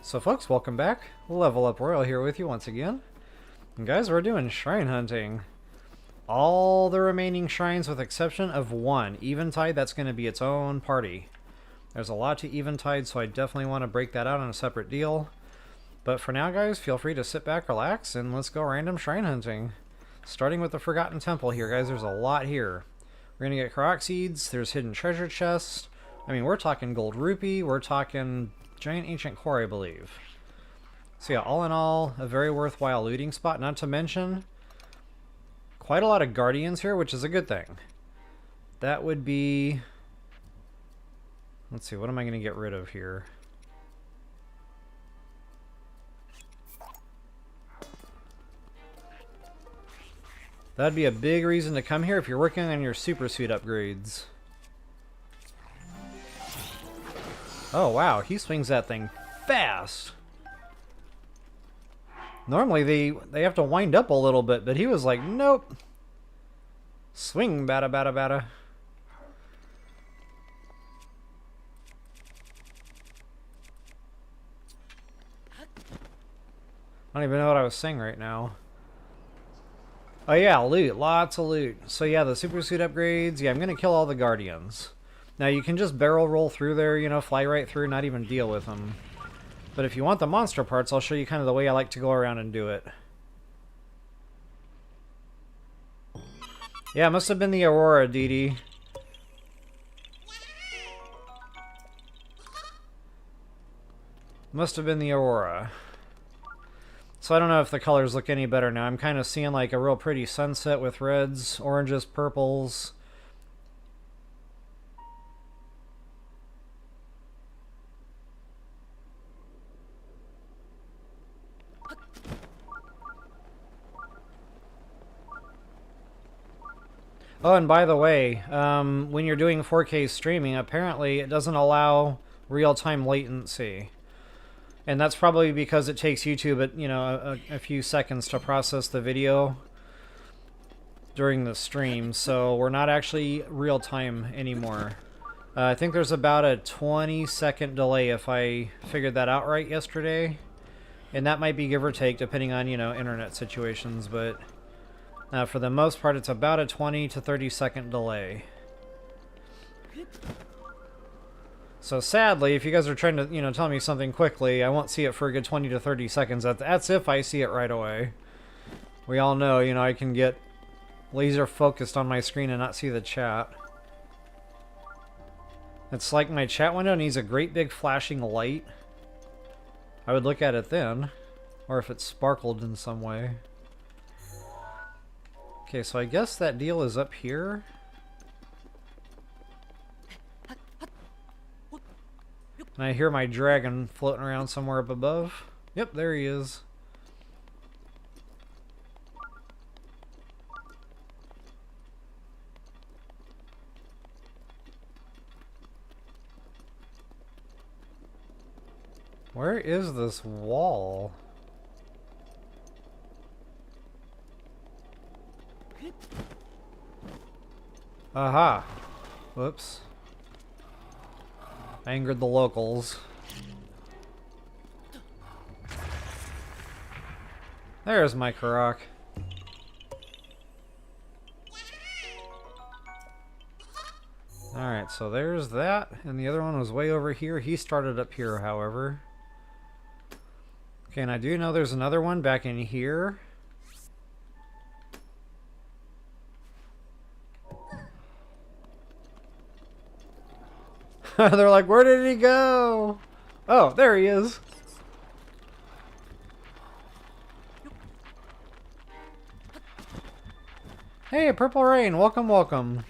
So folks, welcome back. Level Up Royal here with you once again. And guys, we're doing shrine hunting. All the remaining shrines with exception of one. Eventide, that's going to be its own party. There's a lot to Eventide, so I definitely want to break that out on a separate deal. But for now, guys, feel free to sit back, relax, and let's go random shrine hunting. Starting with the Forgotten Temple here, guys. There's a lot here. We're going to get Korok Seeds. There's hidden treasure chests. I mean, we're talking gold rupee. We're talking giant ancient core, I believe. So yeah, all in all, a very worthwhile looting spot. Not to mention, quite a lot of guardians here, which is a good thing. That would be... Let's see, what am I going to get rid of here? That'd be a big reason to come here if you're working on your super suit upgrades. Oh wow, he swings that thing fast. Normally they have to wind up a little bit, but he was like, nope. Swing, bada bada bada. I don't even know what I was saying right now. Oh yeah, loot. Lots of loot. So yeah, the super suit upgrades. Yeah, I'm going to kill all the guardians. Now you can just barrel roll through there, you know, fly right through, not even deal with them. But if you want the monster parts, I'll show you kind of the way I like to go around and do it. Yeah, it must have been the Aurora, Dee Dee. Must have been the Aurora. So I don't know if the colors look any better now. I'm kind of seeing like a real pretty sunset with reds, oranges, purples. Oh, and by the way, when you're doing 4K streaming, apparently it doesn't allow real-time latency. And that's probably because it takes YouTube, a few seconds to process the video during the stream. So we're not actually real-time anymore. I think there's about a 20-second delay if I figured that out right yesterday. And that might be give or take depending on, internet situations, but... for the most part, it's about a 20 to 30 second delay. So sadly, if you guys are trying to, tell me something quickly, I won't see it for a good 20 to 30 seconds. That's if I see it right away. We all know, I can get laser focused on my screen and not see the chat. It's like my chat window needs a great big flashing light. I would look at it then, or if it sparkled in some way. Okay, so I guess that deal is up here. And I hear my dragon floating around somewhere up above. Yep, there he is. Where is this wall? Aha. Whoops. Angered the locals. There's my Korok. Alright, so there's that. And the other one was way over here. He started up here, however. Okay, and I do know there's another one back in here. They're like, where did he go? Oh, there he is. Hey, Purple Rain, welcome, welcome.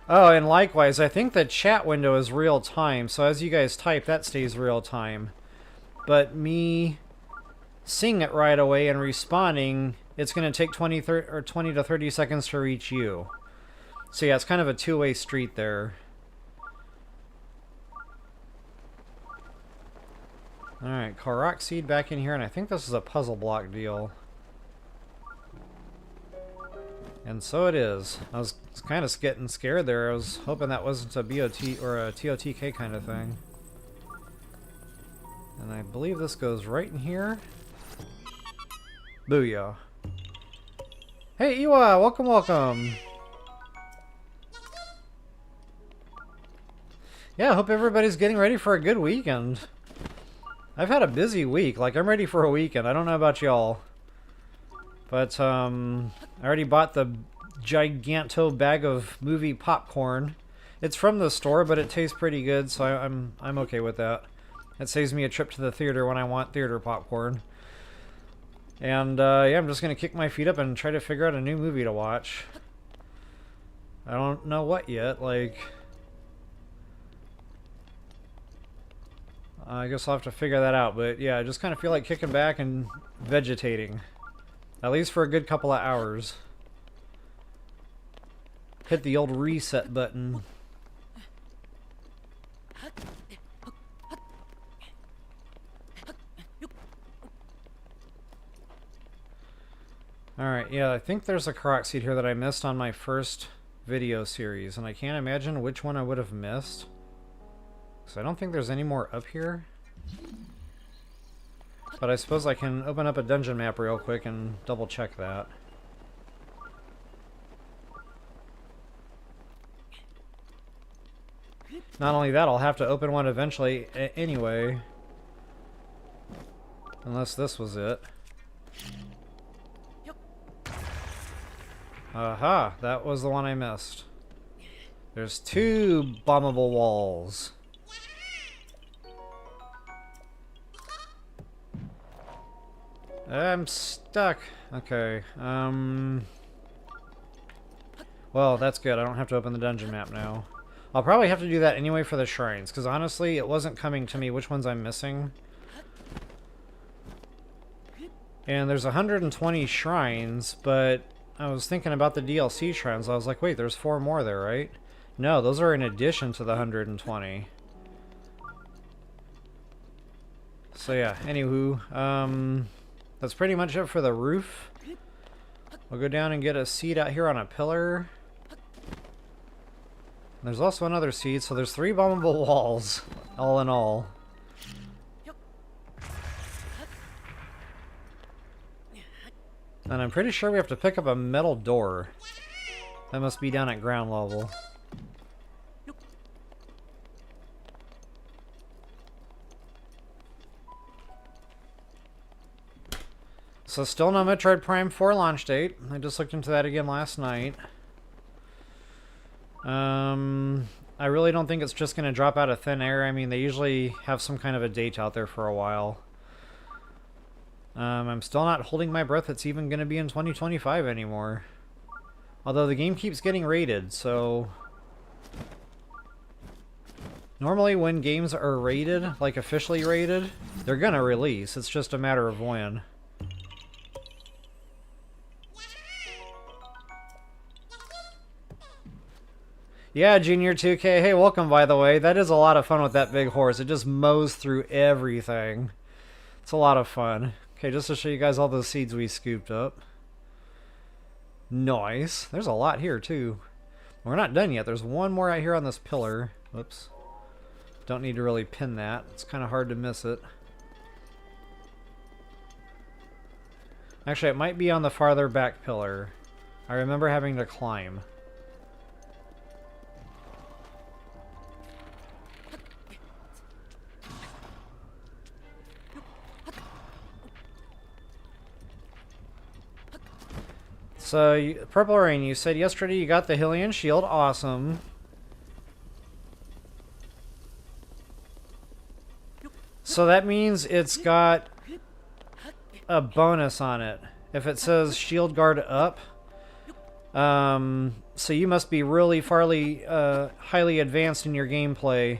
Oh, and likewise, I think the chat window is real time, so as you guys type, that stays real time. But me seeing it right away and responding, it's going to take 20 to 30 seconds to reach you. So yeah, it's kind of a two-way street there. Alright, Korok Seed back in here, and I think this is a puzzle block deal. And so it is. I was kind of getting scared there. I was hoping that wasn't a BOT or a TOTK kind of thing. And I believe this goes right in here. Booyah. Hey, Iwa! Welcome, welcome! Yeah, I hope everybody's getting ready for a good weekend. I've had a busy week. Like, I'm ready for a weekend. I don't know about y'all. But, I already bought the giganto bag of movie popcorn. It's from the store, but it tastes pretty good, so I'm okay with that. It saves me a trip to the theater when I want theater popcorn. And, yeah, I'm just gonna kick my feet up and try to figure out a new movie to watch. I don't know what yet, like... I guess I'll have to figure that out, but yeah, I just kind of feel like kicking back and vegetating. At least for a good couple of hours. Hit the old reset button. Alright, yeah, I think there's a Korok seed here that I missed on my first video series, and I can't imagine which one I would have missed. So I don't think there's any more up here. But I suppose I can open up a dungeon map real quick and double check that. Not only that, I'll have to open one eventually anyway. Unless this was it. Aha, that was the one I missed. There's 2 bombable walls. I'm stuck. Okay, well, that's good. I don't have to open the dungeon map now. I'll probably have to do that anyway for the shrines, because honestly, it wasn't coming to me which ones I'm missing. And there's 120 shrines, but I was thinking about the DLC shrines. I was like, wait, there's 4 more there, right? No, those are in addition to the 120. So yeah, anywho, that's pretty much it for the roof. We'll go down and get a seed out here on a pillar. There's also another seed, so there's 3 bombable walls, all in all. And I'm pretty sure we have to pick up a metal door. That must be down at ground level. So still no Metroid Prime 4 launch date. I just looked into that again last night. I really don't think it's just going to drop out of thin air. I mean, they usually have some kind of a date out there for a while. I'm still not holding my breath it's even going to be in 2025 anymore. Although the game keeps getting rated, so... Normally when games are rated, like officially rated, they're going to release. It's just a matter of when. Yeah, Junior 2K. Hey, welcome, by the way. That is a lot of fun with that big horse. It just mows through everything. It's a lot of fun. Okay, just to show you guys all those seeds we scooped up. Nice. There's a lot here, too. We're not done yet. There's one more out here on this pillar. Whoops. Don't need to really pin that. It's kind of hard to miss it. Actually, it might be on the farther back pillar. I remember having to climb. So, Purple Rain, you said yesterday you got the Hylian Shield. Awesome. So that means it's got a bonus on it. If it says Shield Guard up, so you must be really highly advanced in your gameplay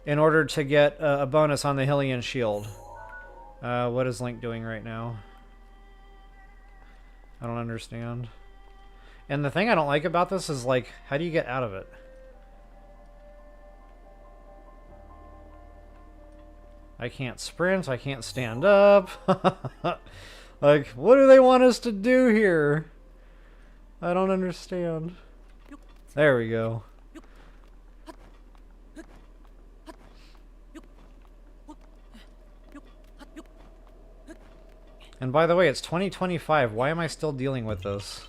in order to get a bonus on the Hylian Shield. What is Link doing right now? I don't understand. And the thing I don't like about this is, like, how do you get out of it? I can't sprint, I can't stand up. Like, what do they want us to do here? I don't understand. There we go. And by the way, it's 2025. Why am I still dealing with this?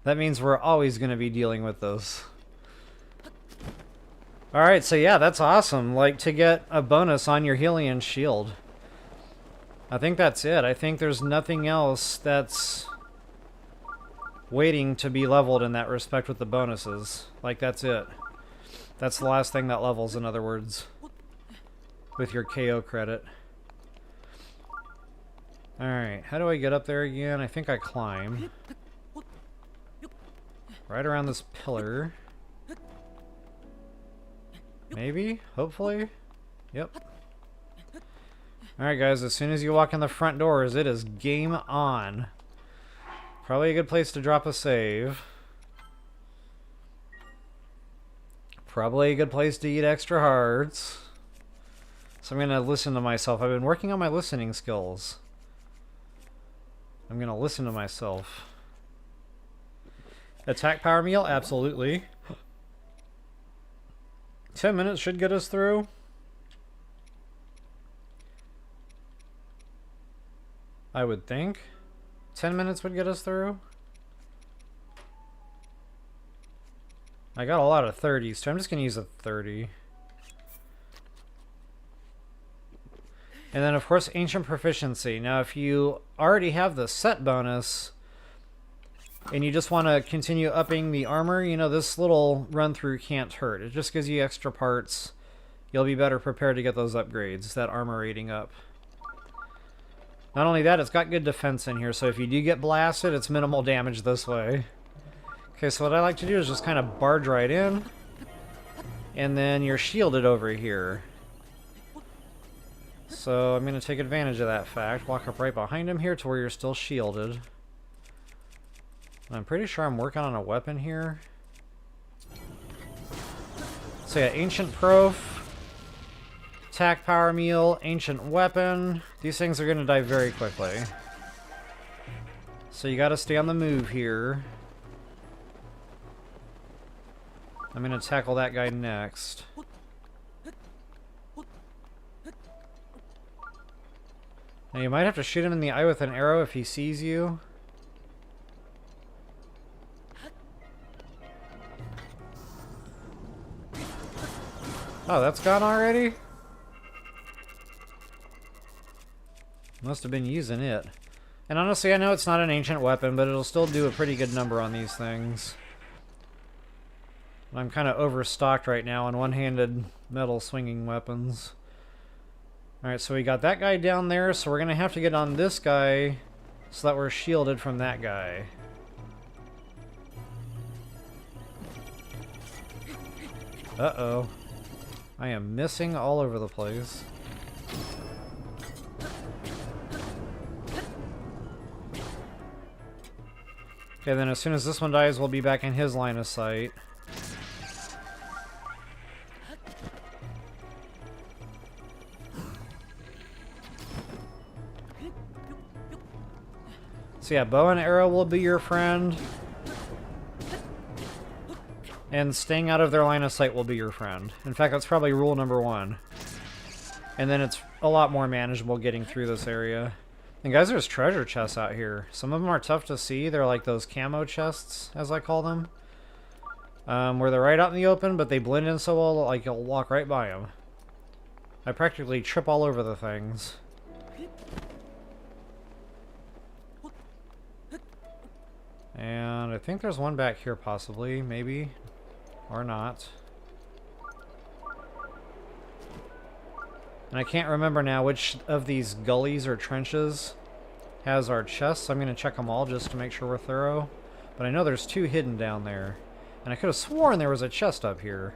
That means we're always going to be dealing with this. Alright, so yeah, that's awesome. Like, to get a bonus on your Hylian shield. I think that's it. I think there's nothing else that's waiting to be leveled in that respect with the bonuses. Like, that's it. That's the last thing that levels, in other words. With your KO credit. Alright, how do I get up there again? I think I climb. Right around this pillar. Maybe? Hopefully? Yep. Alright guys, as soon as you walk in the front doors, it is game on. Probably a good place to drop a save. Probably a good place to eat extra hearts. So I'm going to listen to myself. I've been working on my listening skills. I'm going to listen to myself. Attack power meal? Absolutely. 10 minutes should get us through. I would think. 10 minutes would get us through. I got a lot of 30s, so I'm just going to use a 30. And then, of course, Ancient Proficiency. Now, if you already have the set bonus, and you just want to continue upping the armor, you know, this little run-through can't hurt. It just gives you extra parts. You'll be better prepared to get those upgrades, that armor rating up. Not only that, it's got good defense in here, so if you do get blasted, it's minimal damage this way. Okay, so what I like to do is just kind of barge right in, and then you're shielded over here. So I'm going to take advantage of that fact. Walk up right behind him here to where you're still shielded. I'm pretty sure I'm working on a weapon here. So yeah, Ancient Prof, Attack Power Meal, Ancient Weapon. These things are going to die very quickly. So you got to stay on the move here. I'm going to tackle that guy next. Now you might have to shoot him in the eye with an arrow if he sees you. Oh, that's gone already? Must have been using it. And honestly, I know it's not an ancient weapon, but it'll still do a pretty good number on these things. I'm kind of overstocked right now on one-handed metal swinging weapons. Alright, so we got that guy down there, so we're going to have to get on this guy so that we're shielded from that guy. Uh-oh. I am missing all over the place. Okay, then as soon as this one dies, we'll be back in his line of sight. So yeah, bow and arrow will be your friend. And staying out of their line of sight will be your friend. In fact, that's probably rule number 1. And then it's a lot more manageable getting through this area. And guys, there's treasure chests out here. Some of them are tough to see. They're like those camo chests, as I call them. Where they're right out in the open, but they blend in so well, like you'll walk right by them. I practically trip all over the things. And I think there's one back here possibly, maybe, or not. And I can't remember now which of these gullies or trenches has our chests. So I'm going to check them all just to make sure we're thorough. But I know there's 2 hidden down there. And I could have sworn there was a chest up here.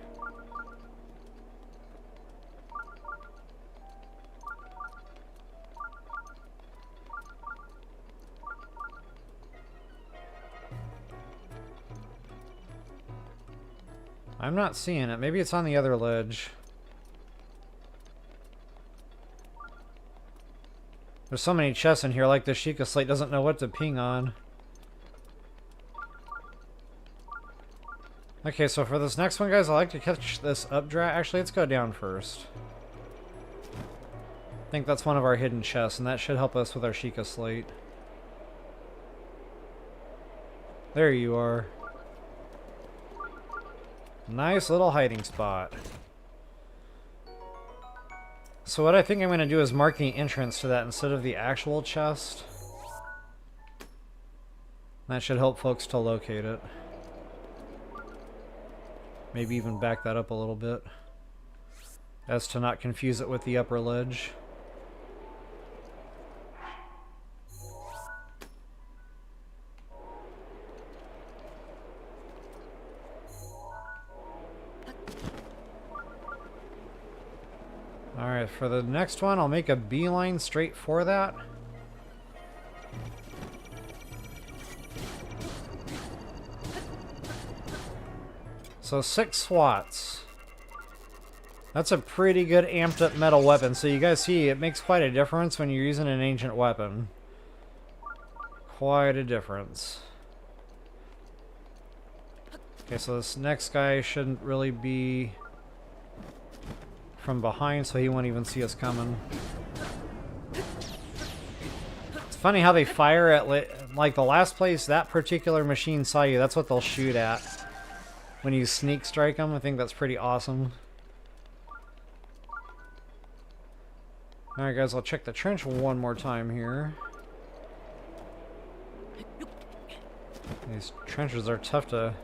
I'm not seeing it. Maybe it's on the other ledge. There's so many chests in here, like the Sheikah Slate doesn't know what to ping on. Okay, so for this next one, guys, I like to catch this updraft. Actually, let's go down first. think that's one of our hidden chests, and that should help us with our Sheikah slate. There you are. Nice little hiding spot. So what I think I'm going to do is mark the entrance to that instead of the actual chest. That should help folks to locate it. Maybe even back that up a little bit, as to not confuse it with the upper ledge. Alright, for the next one, I'll make a beeline straight for that. So 6 swats. That's a pretty good amped up metal weapon. So you guys see, it makes quite a difference when you're using an ancient weapon. Quite a difference. Okay, so this next guy shouldn't really be from behind, so he won't even see us coming. It's funny how they fire at, like, the last place that particular machine saw you, that's what they'll shoot at when you sneak strike them. I think that's pretty awesome. Alright guys, I'll check the trench one more time here. These trenches are tough to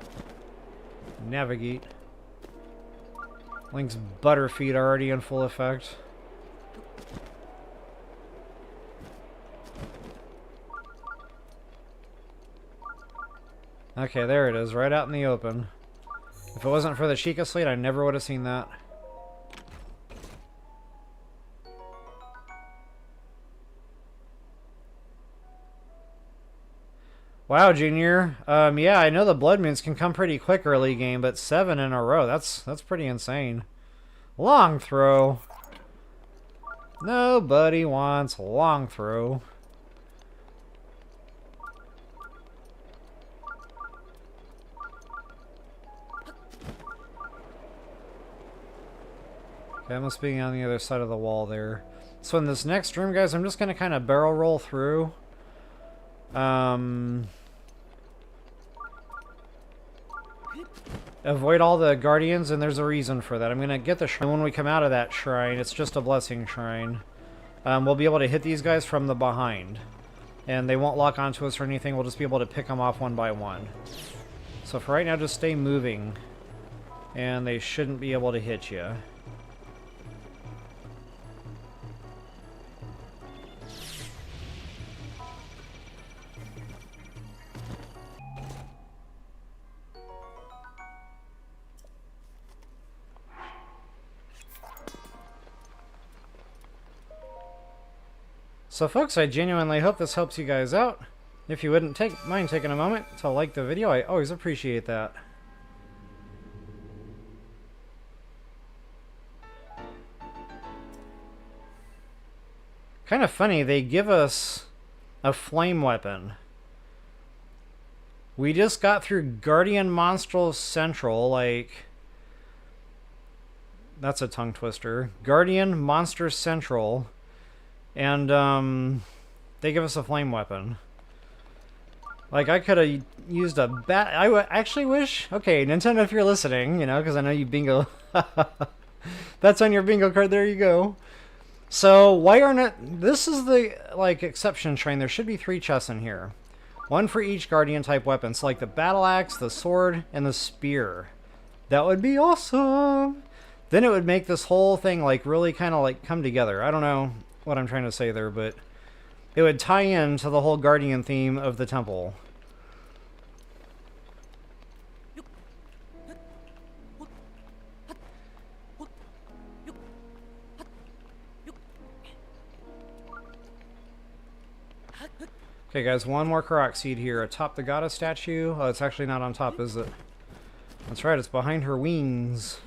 navigate. Link's butterfeet already in full effect. Okay, there it is, right out in the open. If it wasn't for the Sheikah slate, I never would have seen that. Wow, Junior. Yeah, I know the blood moons can come pretty quick early game, but 7 in a row, that's pretty insane. Long throw. Nobody wants long throw. Okay, I must be on the other side of the wall there. So in this next room, guys, I'm just going to kind of barrel roll through. Avoid all the guardians, and there's a reason for that. I'm going to get the shrine. When we come out of that shrine, it's just a blessing shrine. We'll be able to hit these guys from the behind. And they won't lock onto us or anything. We'll just be able to pick them off one by one. So for right now, just stay moving. And they shouldn't be able to hit you. So folks, I genuinely hope this helps you guys out. If you wouldn't mind taking a moment to like the video, I always appreciate that. Kind of funny, they give us a flame weapon. We just got through Guardian Monstral Central, like... That's a tongue twister. Guardian Monster Central... And, they give us a flame weapon. Like, I could have used a bat... I actually wish... Okay, Nintendo, if you're listening, you know, because I know you bingo... That's on your bingo card, there you go. So, why aren't it... This is the, like, exception shrine. There should be 3 chests in here. 1 for each Guardian-type weapon. So, like, the battle axe, the sword, and the spear. That would be awesome! Then it would make this whole thing, like, really kind of, like, come together. I don't know what I'm trying to say there, but it would tie in to the whole Guardian theme of the temple. Okay guys, one more Karak seed here atop the goddess statue. Oh, it's actually not on top, is it? That's right, it's behind her wings.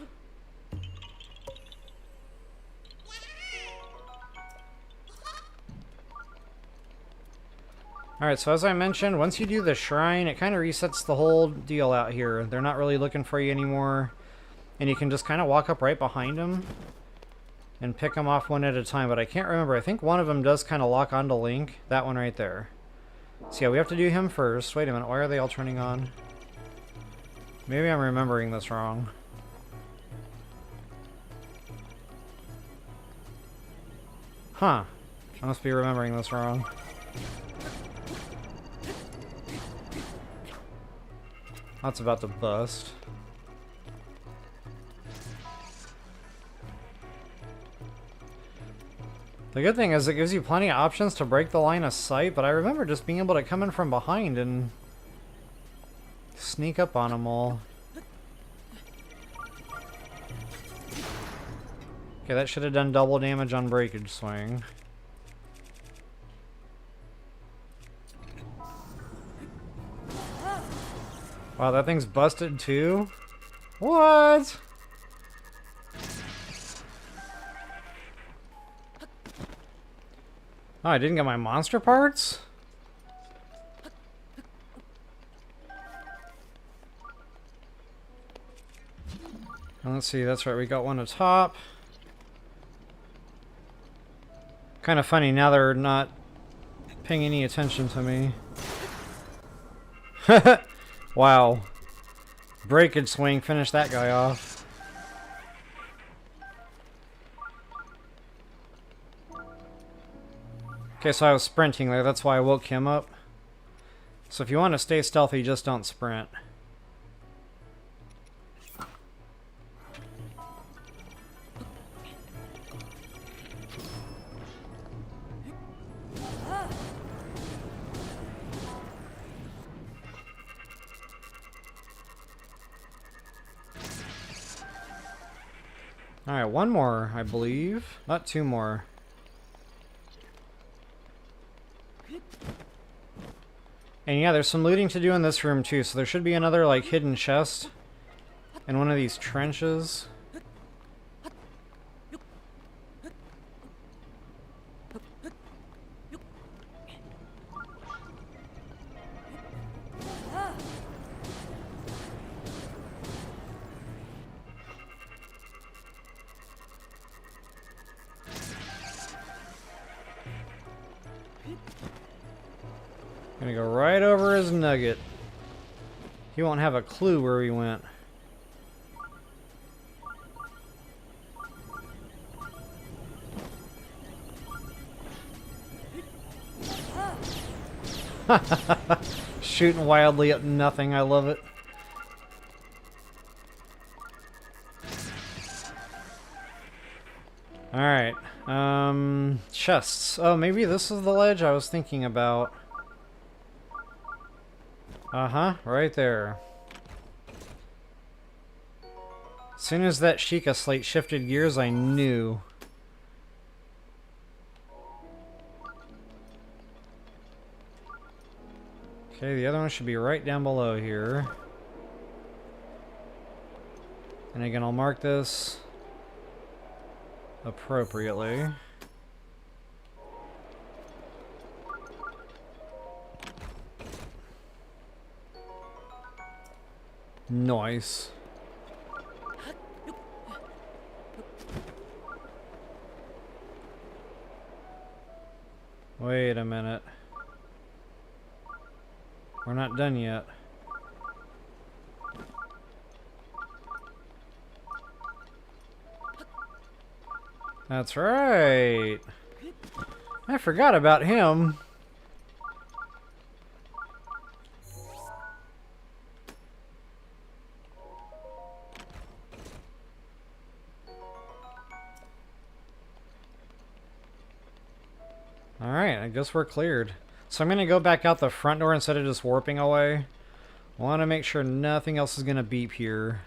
Alright, so as I mentioned, once you do the shrine, it kind of resets the whole deal out here. They're not really looking for you anymore. And you can just kind of walk up right behind them. and pick them off one at a time, but I can't remember. I think one of them does kind of lock onto Link. That one right there. So yeah, we have to do him first. Wait a minute, why are they all turning on? Maybe I'm remembering this wrong. Huh. I must be remembering this wrong. That's about to bust. The good thing is it gives you plenty of options to break the line of sight, but I remember just being able to come in from behind and sneak up on them all. Okay, that should have done double damage on breakage swing. Wow, that thing's busted too? What? Oh, I didn't get my monster parts? Let's see, that's right, we got one atop. Kind of funny, now they're not paying any attention to me. Wow. Breakage swing, finish that guy off. Okay, so I was sprinting there, that's why I woke him up. So if you want to stay stealthy, just don't sprint. Alright, one more, I believe. Not two more. And yeah, there's some looting to do in this room too, so there should be another, like, hidden chest in one of these trenches. Gonna go right over his nugget. He won't have a clue where we went. Shooting wildly at nothing, I love it. Alright, chests. Oh, maybe this is the ledge I was thinking about. Uh-huh, right there. As soon as that Sheikah slate shifted gears, I knew. Okay, the other one should be right down below here. And again, I'll mark this appropriately. Nice. Wait a minute. We're not done yet. That's right. I forgot about him. Alright, I guess we're cleared. So I'm going to go back out the front door instead of just warping away. I want to make sure nothing else is going to beep here.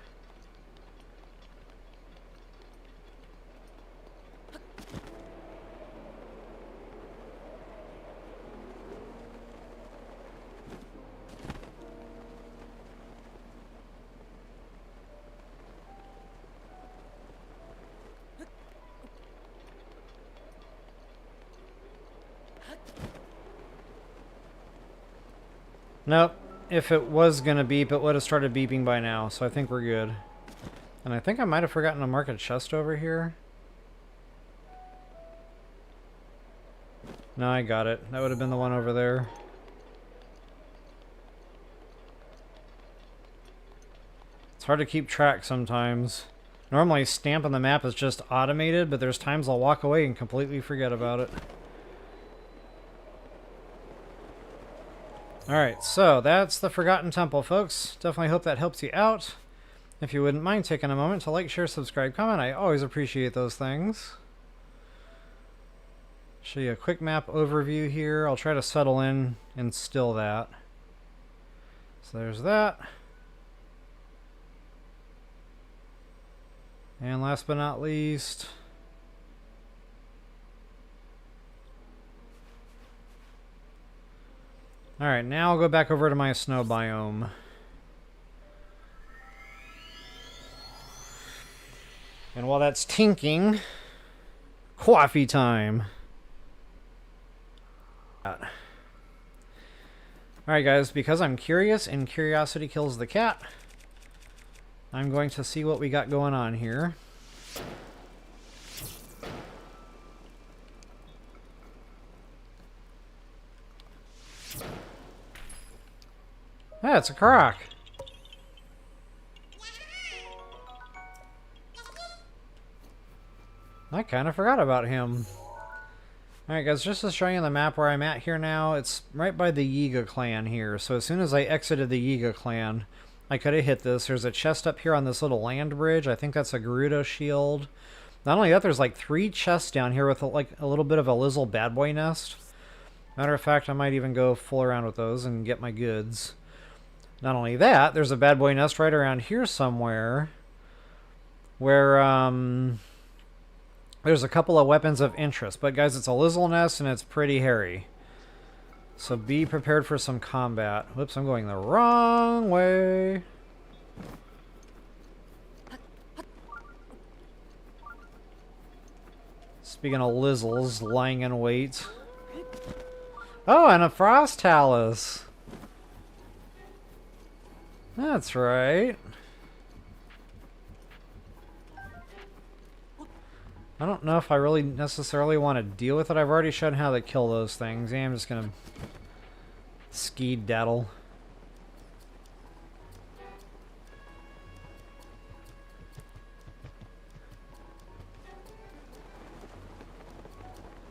Nope. If it was gonna beep, it would have started beeping by now, so I think we're good. And I think I might have forgotten to mark a chest over here. No, I got it. That would have been the one over there. It's hard to keep track sometimes. Normally, stamp on the map is just automated, but there's times I'll walk away and completely forget about it. Alright, so that's the Forgotten Temple, folks. Definitely hope that helps you out. If you wouldn't mind taking a moment to like, share, subscribe, comment, I always appreciate those things. Show you a quick map overview here. I'll try to settle in and still that. So there's that. And last but not least, alright, now I'll go back over to my snow biome. And while that's tinking, coffee time. Alright guys, because I'm curious and curiosity kills the cat, I'm going to see what we got going on here. Ah, it's a croc. I kind of forgot about him. Alright guys, just to show you the map where I'm at here now, it's right by the Yiga clan here. So as soon as I exited the Yiga clan, I could have hit this. There's a chest up here on this little land bridge. I think that's a Gerudo shield. Not only that, there's like 3 chests down here with like a little bit of a Lizzle bad boy nest. Matter of fact, I might even go fool around with those and get my goods. Not only that, there's a bad boy nest right around here somewhere where there's a couple of weapons of interest. But guys, it's a Lizzle nest and it's pretty hairy. So be prepared for some combat. Whoops, I'm going the wrong way. Speaking of Lizzles lying in wait. Oh, and a Frost Talus. That's right. I don't know if I really necessarily want to deal with it. I've already shown how to kill those things. Yeah, I'm just going to skedaddle.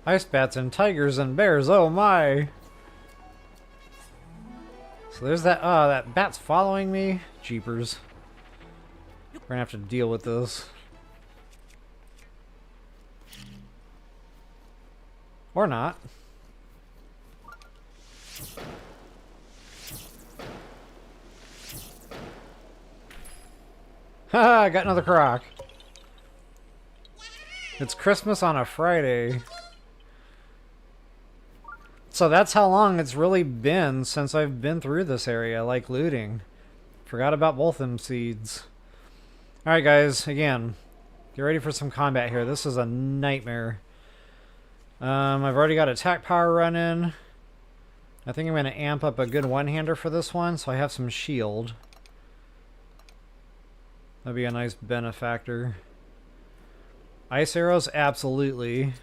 Ice bats and tigers and bears, oh my! So there's that, that bat's following me. Jeepers. We're gonna have to deal with this. Or not. Haha, I got another croc. It's Christmas on a Friday. So that's how long it's really been since I've been through this area, like looting. Forgot about both them seeds. Alright guys, again, get ready for some combat here. This is a nightmare. I've already got attack power running. I think I'm going to amp up a good one-hander for this one, so I have some shield. That'd be a nice benefactor. Ice arrows, absolutely.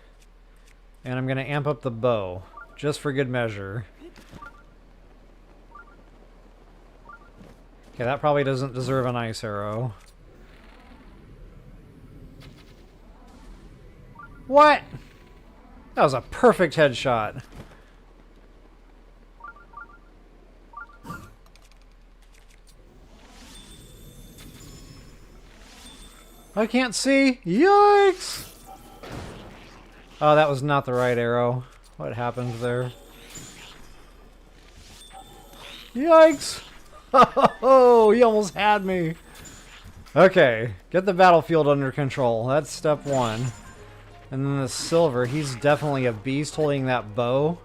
And I'm going to amp up the bow, just for good measure. Okay, that probably doesn't deserve an ice arrow. What? That was a perfect headshot. I can't see. Yikes! Oh, that was not the right arrow. What happened there? Yikes! Oh, he almost had me. Okay, get the battlefield under control. That's step one. And then the silver, he's definitely a beast holding that bow.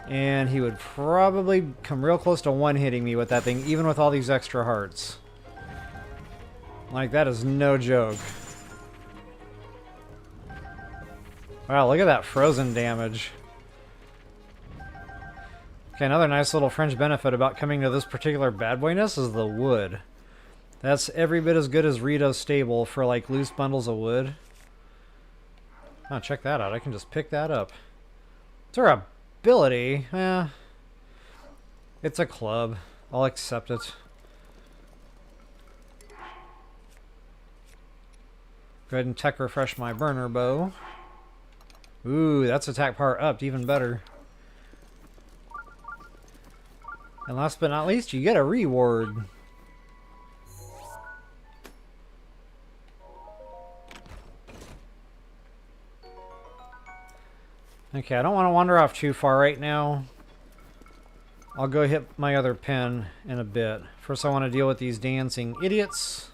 And he would probably come real close to one-hitting me with that thing, even with all these extra hearts. Like, that is no joke. Wow, look at that frozen damage. Okay, another nice little fringe benefit about coming to this particular bad boy nest is the wood. That's every bit as good as Rito's stable for, like, loose bundles of wood. Oh, check that out. I can just pick that up. Durability? Eh. It's a club. I'll accept it. Go ahead and tech refresh my burner bow. Ooh, that's attack power upped, even better. And last but not least, you get a reward. Okay, I don't want to wander off too far right now. I'll go hit my other pen in a bit. First I want to deal with these dancing idiots.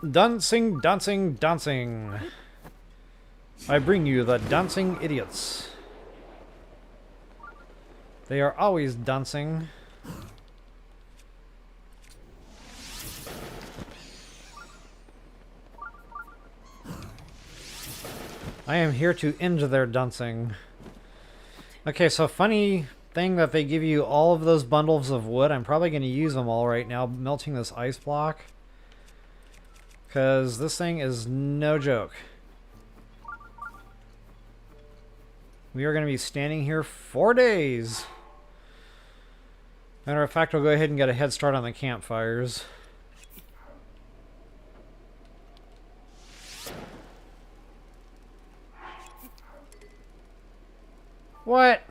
Dancing, dancing, dancing. I bring you the dancing idiots. They are always dancing. I am here to end their dancing. Okay, so funny thing that they give you all of those bundles of wood. I'm probably going to use them all right now, melting this ice block. Because this thing is no joke. We are going to be standing here 4 days. Matter of fact, we'll go ahead and get a head start on the campfires. What?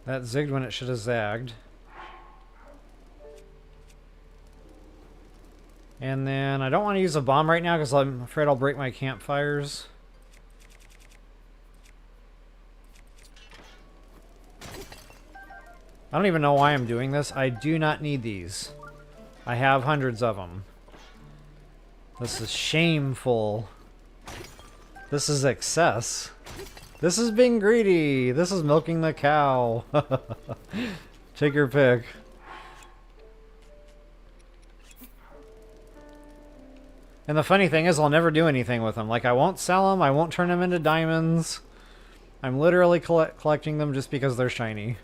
That zigged when it should have zagged. And then I don't want to use a bomb right now because I'm afraid I'll break my campfires. I don't even know why I'm doing this. I do not need these. I have hundreds of them. This is shameful. This is excess. This is being greedy. This is milking the cow. Take your pick. And the funny thing is I'll never do anything with them. Like, I won't sell them. I won't turn them into diamonds. I'm literally collecting them just because they're shiny.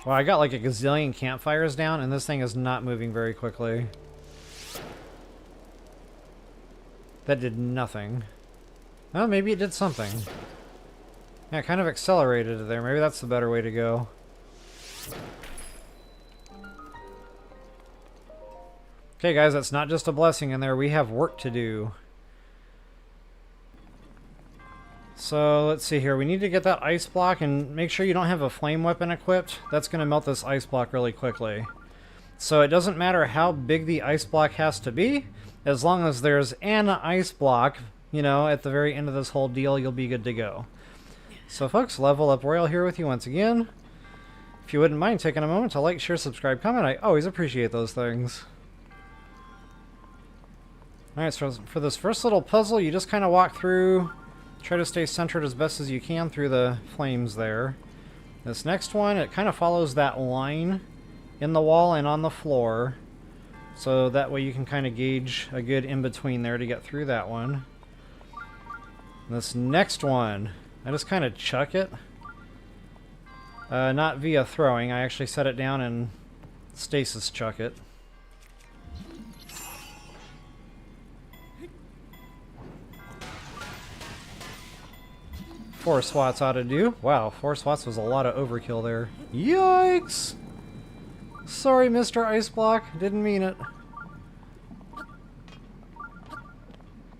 Well, I got like a gazillion campfires down, and this thing is not moving very quickly. That did nothing. Oh, maybe it did something. Yeah, it kind of accelerated it there. Maybe that's the better way to go. Okay, guys, that's not just a blessing in there. We have work to do. So, let's see here. We need to get that ice block and make sure you don't have a flame weapon equipped. That's going to melt this ice block really quickly. So, it doesn't matter how big the ice block has to be. As long as there's an ice block, you know, at the very end of this whole deal, you'll be good to go. So, folks, Level Up Royal here with you once again. If you wouldn't mind taking a moment to like, share, subscribe, comment, I always appreciate those things. Alright, so for this first little puzzle, you just kind of walk through, try to stay centered as best as you can through the flames there. This next one, it kind of follows that line in the wall and on the floor. So that way you can kind of gauge a good in-between there to get through that one. This next one, I just kind of chuck it. Not via throwing, I actually set it down and stasis chuck it. Four swats ought to do. Wow, 4 swats was a lot of overkill there. Yikes! Sorry, Mr. Ice Block. Didn't mean it.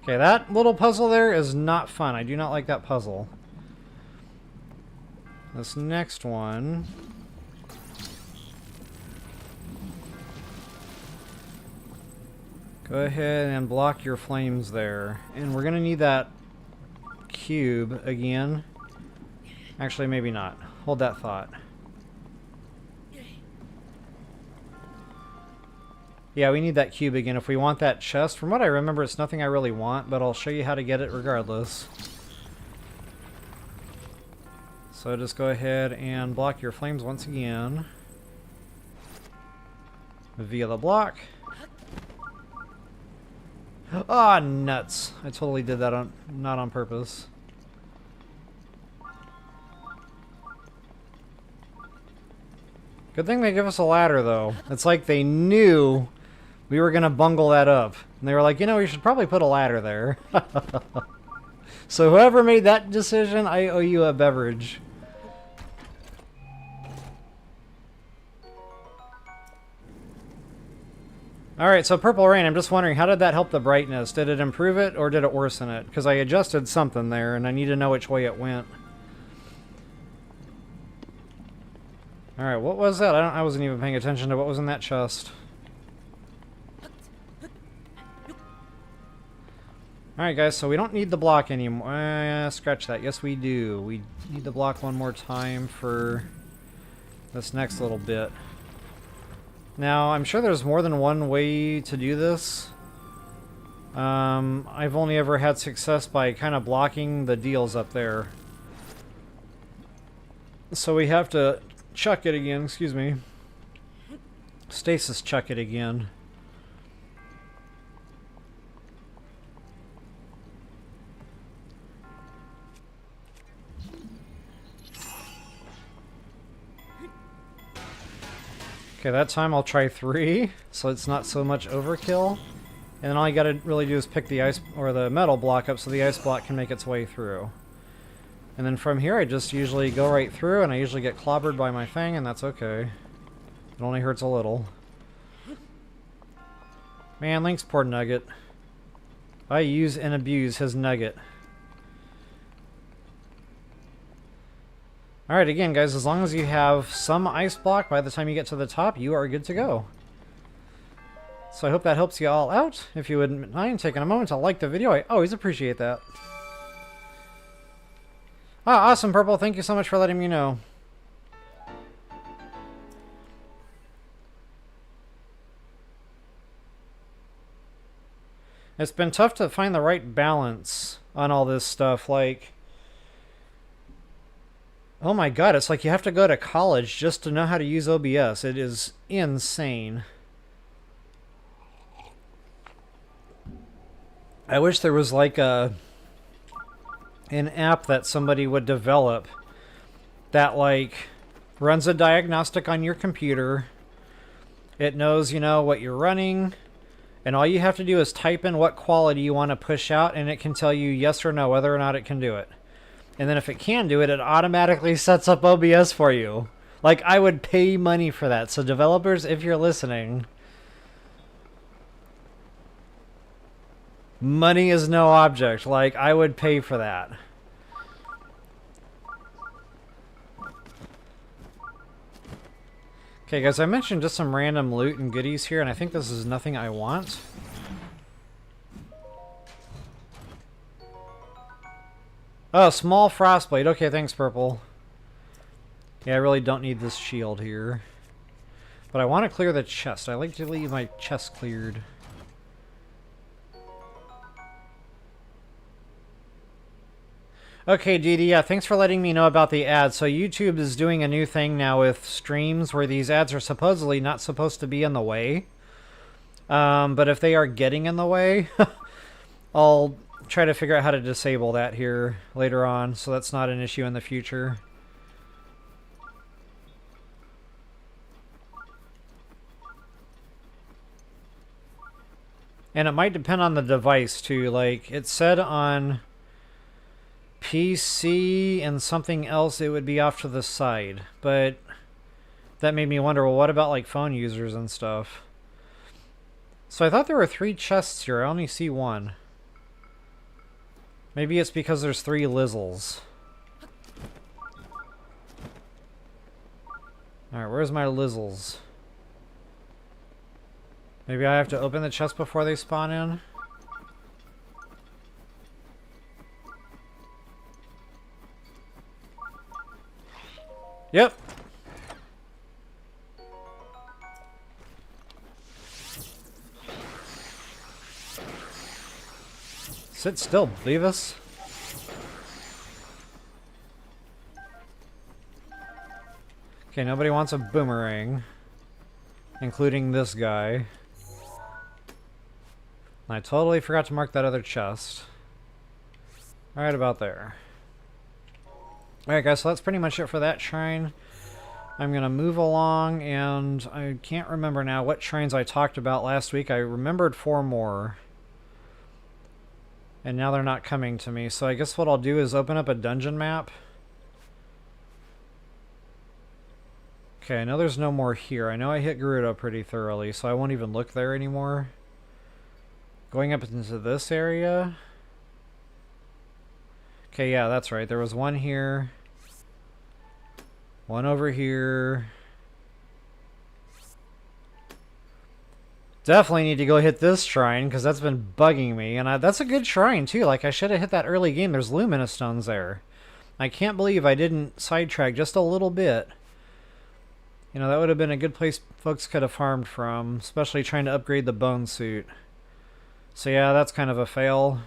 Okay, that little puzzle there is not fun. I do not like that puzzle. This next one... Go ahead and block your flames there. And we're going to need that cube again. Actually, maybe not. Hold that thought. Yeah, we need that cube again if we want that chest. From what I remember, it's nothing I really want, but I'll show you how to get it regardless. So just go ahead and block your flames once again. Via the block. Ah, nuts. I totally did that on not on purpose. Good thing they give us a ladder, though. It's like they knew we were going to bungle that up. And they were like, you know, we should probably put a ladder there. So whoever made that decision, I owe you a beverage. Alright, so Purple Rain, I'm just wondering, how did that help the brightness? Did it improve it, or did it worsen it? Because I adjusted something there, and I need to know which way it went. Alright, what was that? I wasn't even paying attention to what was in that chest. Alright guys, so we don't need the block anymore. Scratch that. Yes we do. We need the block one more time for this next little bit. Now, I'm sure there's more than one way to do this. I've only ever had success by kind of blocking the deals up there. So we have to chuck it again, excuse me. Stasis chuck it again. Okay, that time I'll try 3, so it's not so much overkill. And then all you gotta really do is pick the ice or the metal block up so the ice block can make its way through. And then from here I just usually go right through, and I usually get clobbered by my thing, and that's okay. It only hurts a little. Man, Link's poor nugget. I use and abuse his nugget. Alright, again guys, as long as you have some ice block by the time you get to the top, you are good to go. So I hope that helps you all out. If you wouldn't mind taking a moment to like the video, I always appreciate that. Ah, awesome, Purple. Thank you so much for letting me know. It's been tough to find the right balance on all this stuff, like... Oh my god, it's like you have to go to college just to know how to use OBS. It is insane. I wish there was like an app that somebody would develop that like runs a diagnostic on your computer. It knows, you know, what you're running, and all you have to do is type in what quality you want to push out, and it can tell you yes or no whether or not it can do it. And then if it can do it, it automatically sets up OBS for you. Like, I would pay money for that. So developers, if you're listening, money is no object. Like, I would pay for that. Okay, guys, I mentioned just some random loot and goodies here, and I think this is nothing I want. Oh, small frostblade. Okay, thanks, Purple. Yeah, I really don't need this shield here. But I want to clear the chest. I like to leave my chest cleared. Okay, Dee Dee, yeah, thanks for letting me know about the ads. So YouTube is doing a new thing now with streams where these ads are supposedly not supposed to be in the way. But if they are getting in the way, I'll try to figure out how to disable that here later on, so that's not an issue in the future. And it might depend on the device too. Like, it said on PC and something else it would be off to the side, but that made me wonder, well, what about like phone users and stuff? So I thought there were 3 chests here. I only see 1. Maybe it's because there's 3 Lizzles. Alright, where's my Lizzles? Maybe I have to open the chest before they spawn in? Yep. Sit still, Beavis. Okay, nobody wants a boomerang. Including this guy. I totally forgot to mark that other chest. Right about there. Alright guys, so that's pretty much it for that shrine. I'm going to move along, and I can't remember now what shrines I talked about last week. I remembered 4 more. And now they're not coming to me. So I guess what I'll do is open up a dungeon map. Okay, I know there's no more here. I know I hit Gerudo pretty thoroughly, so I won't even look there anymore. Going up into this area. Okay, yeah, that's right. There was one here. One over here. Definitely need to go hit this shrine, because that's been bugging me. And that's a good shrine, too. Like, I should have hit that early game. There's Lumina Stones there. I can't believe I didn't sidetrack just a little bit. You know, that would have been a good place folks could have farmed from, especially trying to upgrade the bone suit. So yeah, that's kind of a fail.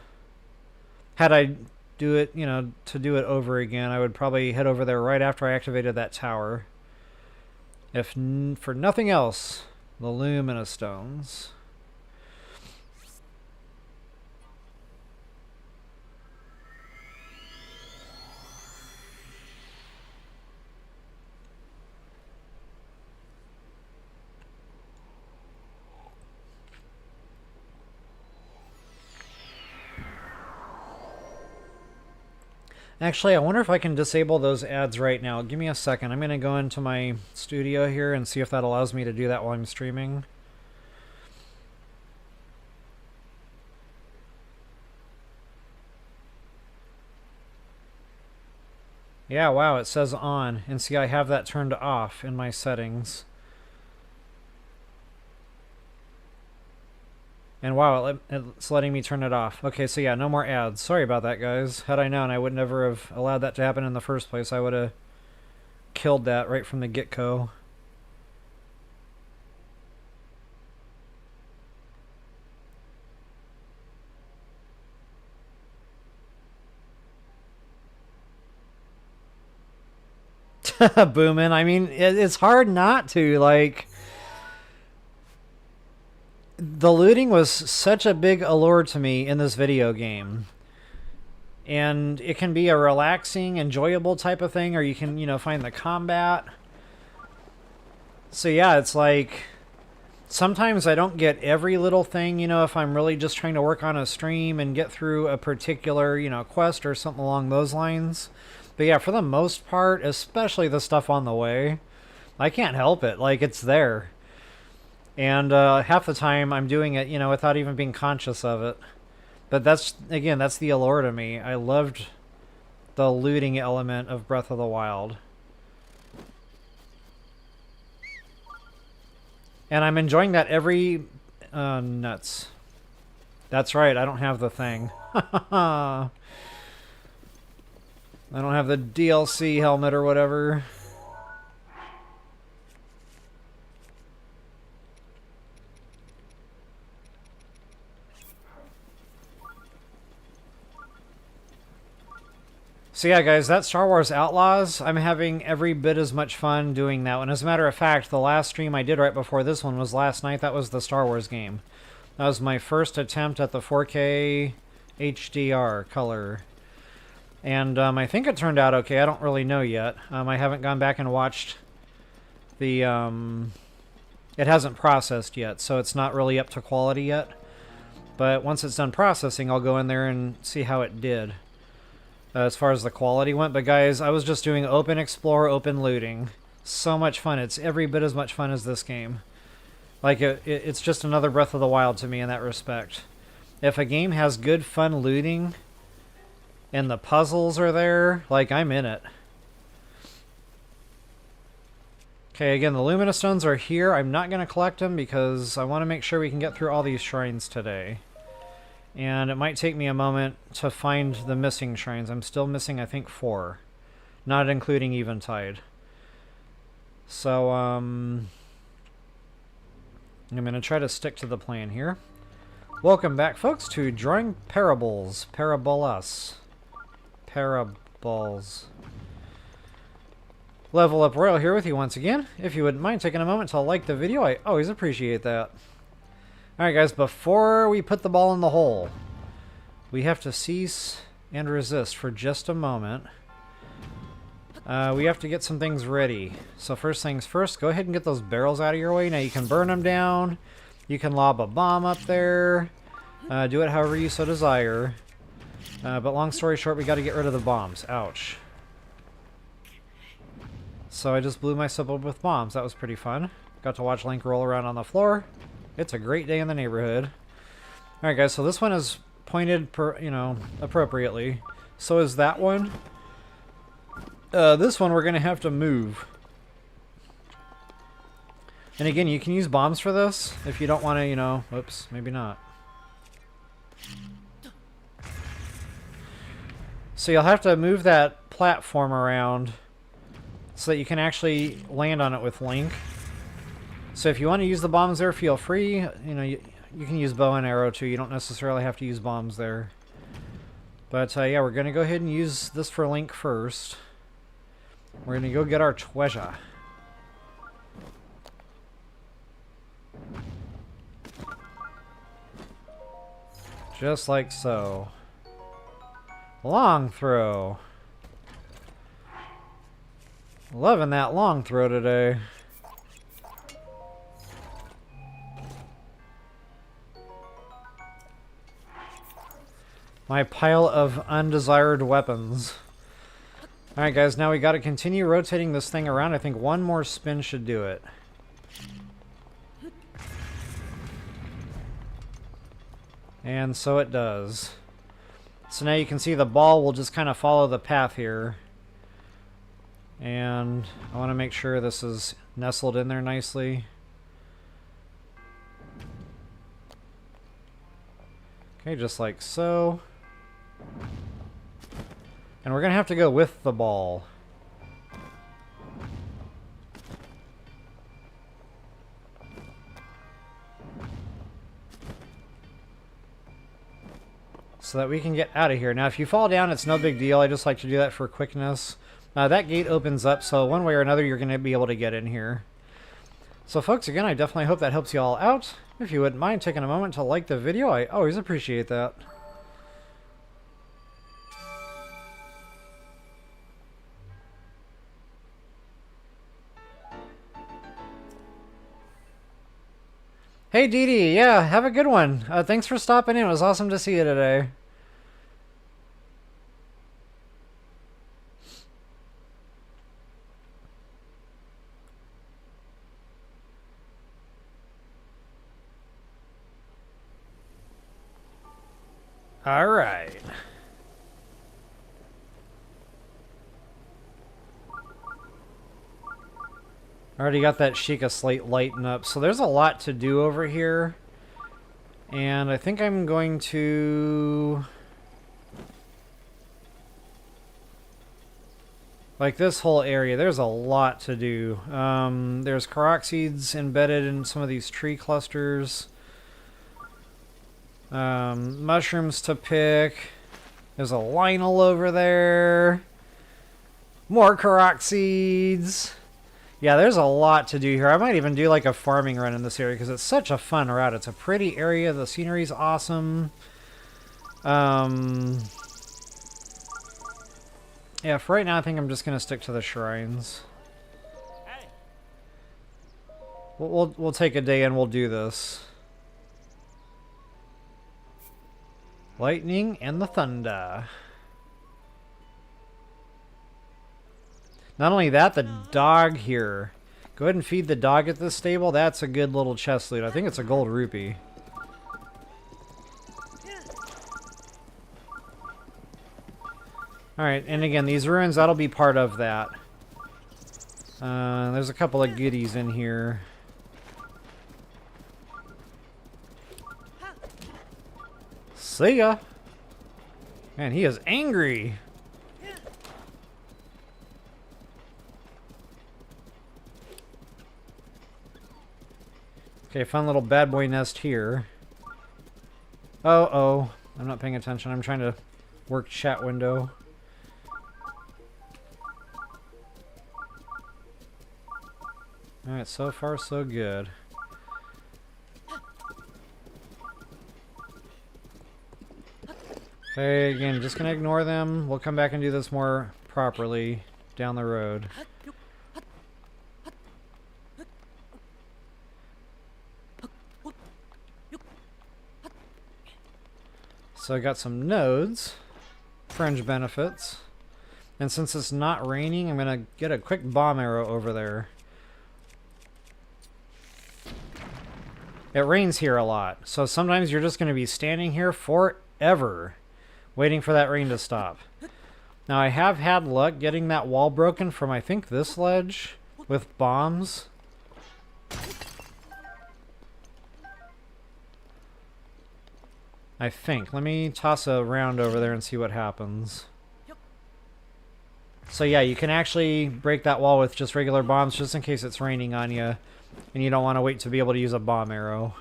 Had I do it, you know, to do it over again, I would probably head over there right after I activated that tower. If for nothing else, the Lumina Stones. Actually, I wonder if I can disable those ads right now. Give me a second. I'm going to go into my studio here and see if that allows me to do that while I'm streaming. Yeah, wow, it says on. And see, I have that turned off in my settings. And wow, it's letting me turn it off. Okay, so yeah, no more ads. Sorry about that, guys. Had I known, I would never have allowed that to happen in the first place. I would have killed that right from the get-go. Booming. I mean, it's hard not to, like... The looting was such a big allure to me in this video game. And it can be a relaxing, enjoyable type of thing, or you can, you know, find the combat. So yeah, it's like... Sometimes I don't get every little thing, you know, if I'm really just trying to work on a stream and get through a particular, you know, quest or something along those lines. But yeah, for the most part, especially the stuff on the way, I can't help it. Like, it's there. And half the time I'm doing it, you know, without even being conscious of it. But that's, again, that's the allure to me. I loved the looting element of Breath of the Wild. And I'm enjoying that every... nuts. That's right, I don't have the thing. I don't have the DLC helmet or whatever. So yeah, guys, that Star Wars Outlaws, I'm having every bit as much fun doing that one. As a matter of fact, the last stream I did right before this one was last night. That was the Star Wars game. That was my first attempt at the 4K HDR color. And I think it turned out okay. I don't really know yet. I haven't gone back and watched the... It hasn't processed yet, so it's not really up to quality yet. But once it's done processing, I'll go in there and see how it did. As far as the quality went. But guys, I was just doing open explore, open looting. So much fun. It's every bit as much fun as this game. Like, it's just another Breath of the Wild to me in that respect. If a game has good fun looting, and the puzzles are there, like, I'm in it. Okay, again, the Lumina Stones are here. I'm not going to collect them because I want to make sure we can get through all these shrines today. And it might take me a moment to find the missing shrines. I'm still missing, I think, 4. Not including Eventide. So, I'm going to try to stick to the plan here. Welcome back, folks, to Drawing Parables. Parabolas. Parables. Level Up Royal here with you once again. If you wouldn't mind taking a moment to like the video, I always appreciate that. Alright guys, before we put the ball in the hole, we have to cease and resist for just a moment. We have to get some things ready. So first things first, go ahead and get those barrels out of your way. Now you can burn them down. You can lob a bomb up there. Do it however you so desire. But long story short, we got to get rid of the bombs. Ouch. So I just blew myself up with bombs. That was pretty fun. Got to watch Link roll around on the floor. It's a great day in the neighborhood. Alright guys, so this one is pointed, appropriately. So is that one. This one we're going to have to move. And again, you can use bombs for this if you don't want to, whoops, maybe not. So you'll have to move that platform around so that you can actually land on it with Link. So if you want to use the bombs there, feel free. You can use bow and arrow too. You don't necessarily have to use bombs there. But yeah, we're going to go ahead and use this for Link first. We're going to go get our treasure. Just like so. Long throw. Loving that long throw today. My pile of undesired weapons. Alright guys, now we got to continue rotating this thing around. I think one more spin should do it. And so it does. So now you can see the ball will just kind of follow the path here. And I want to make sure this is nestled in there nicely. Okay, just like so. And we're going to have to go with the ball. So that we can get out of here. Now if you fall down, it's no big deal. I just like to do that for quickness. That gate opens up, so one way or another you're going to be able to get in here. So folks, again, I definitely hope that helps you all out. If you wouldn't mind taking a moment to like the video, I always appreciate that. Hey Dee Dee, yeah, have a good one. Thanks for stopping in. It was awesome to see you today. All right. Already got that Sheikah slate lighting up. So there's a lot to do over here. And I think I'm going to... like this whole area, there's a lot to do. There's Korok seeds embedded in some of these tree clusters. Mushrooms to pick. There's a Lionel over there. More Korok seeds. Yeah, there's a lot to do here. I might even do like a farming run in this area because it's such a fun route. It's a pretty area. The scenery's awesome. Yeah, for right now, I think I'm just going to stick to the shrines. We'll take a day and we'll do this. Lightning and the thunder. Not only that, the dog here. Go ahead and feed the dog at this stable. That's a good little chest loot. I think it's a gold rupee. Alright, and again, these ruins, that'll be part of that. There's a couple of goodies in here. See ya! Man, he is angry! Okay, fun little bad boy nest here. Oh, I'm not paying attention. I'm trying to work chat window. Alright, so far so good. Okay, again, just gonna ignore them. We'll come back and do this more properly down the road. So I got some nodes, fringe benefits, and since it's not raining, I'm gonna get a quick bomb arrow over there. It rains here a lot, so sometimes you're just gonna be standing here forever, waiting for that rain to stop. Now I have had luck getting that wall broken from I think this ledge with bombs. I think. Let me toss a round over there and see what happens. So yeah, you can actually break that wall with just regular bombs just in case it's raining on you and you don't want to wait to be able to use a bomb arrow.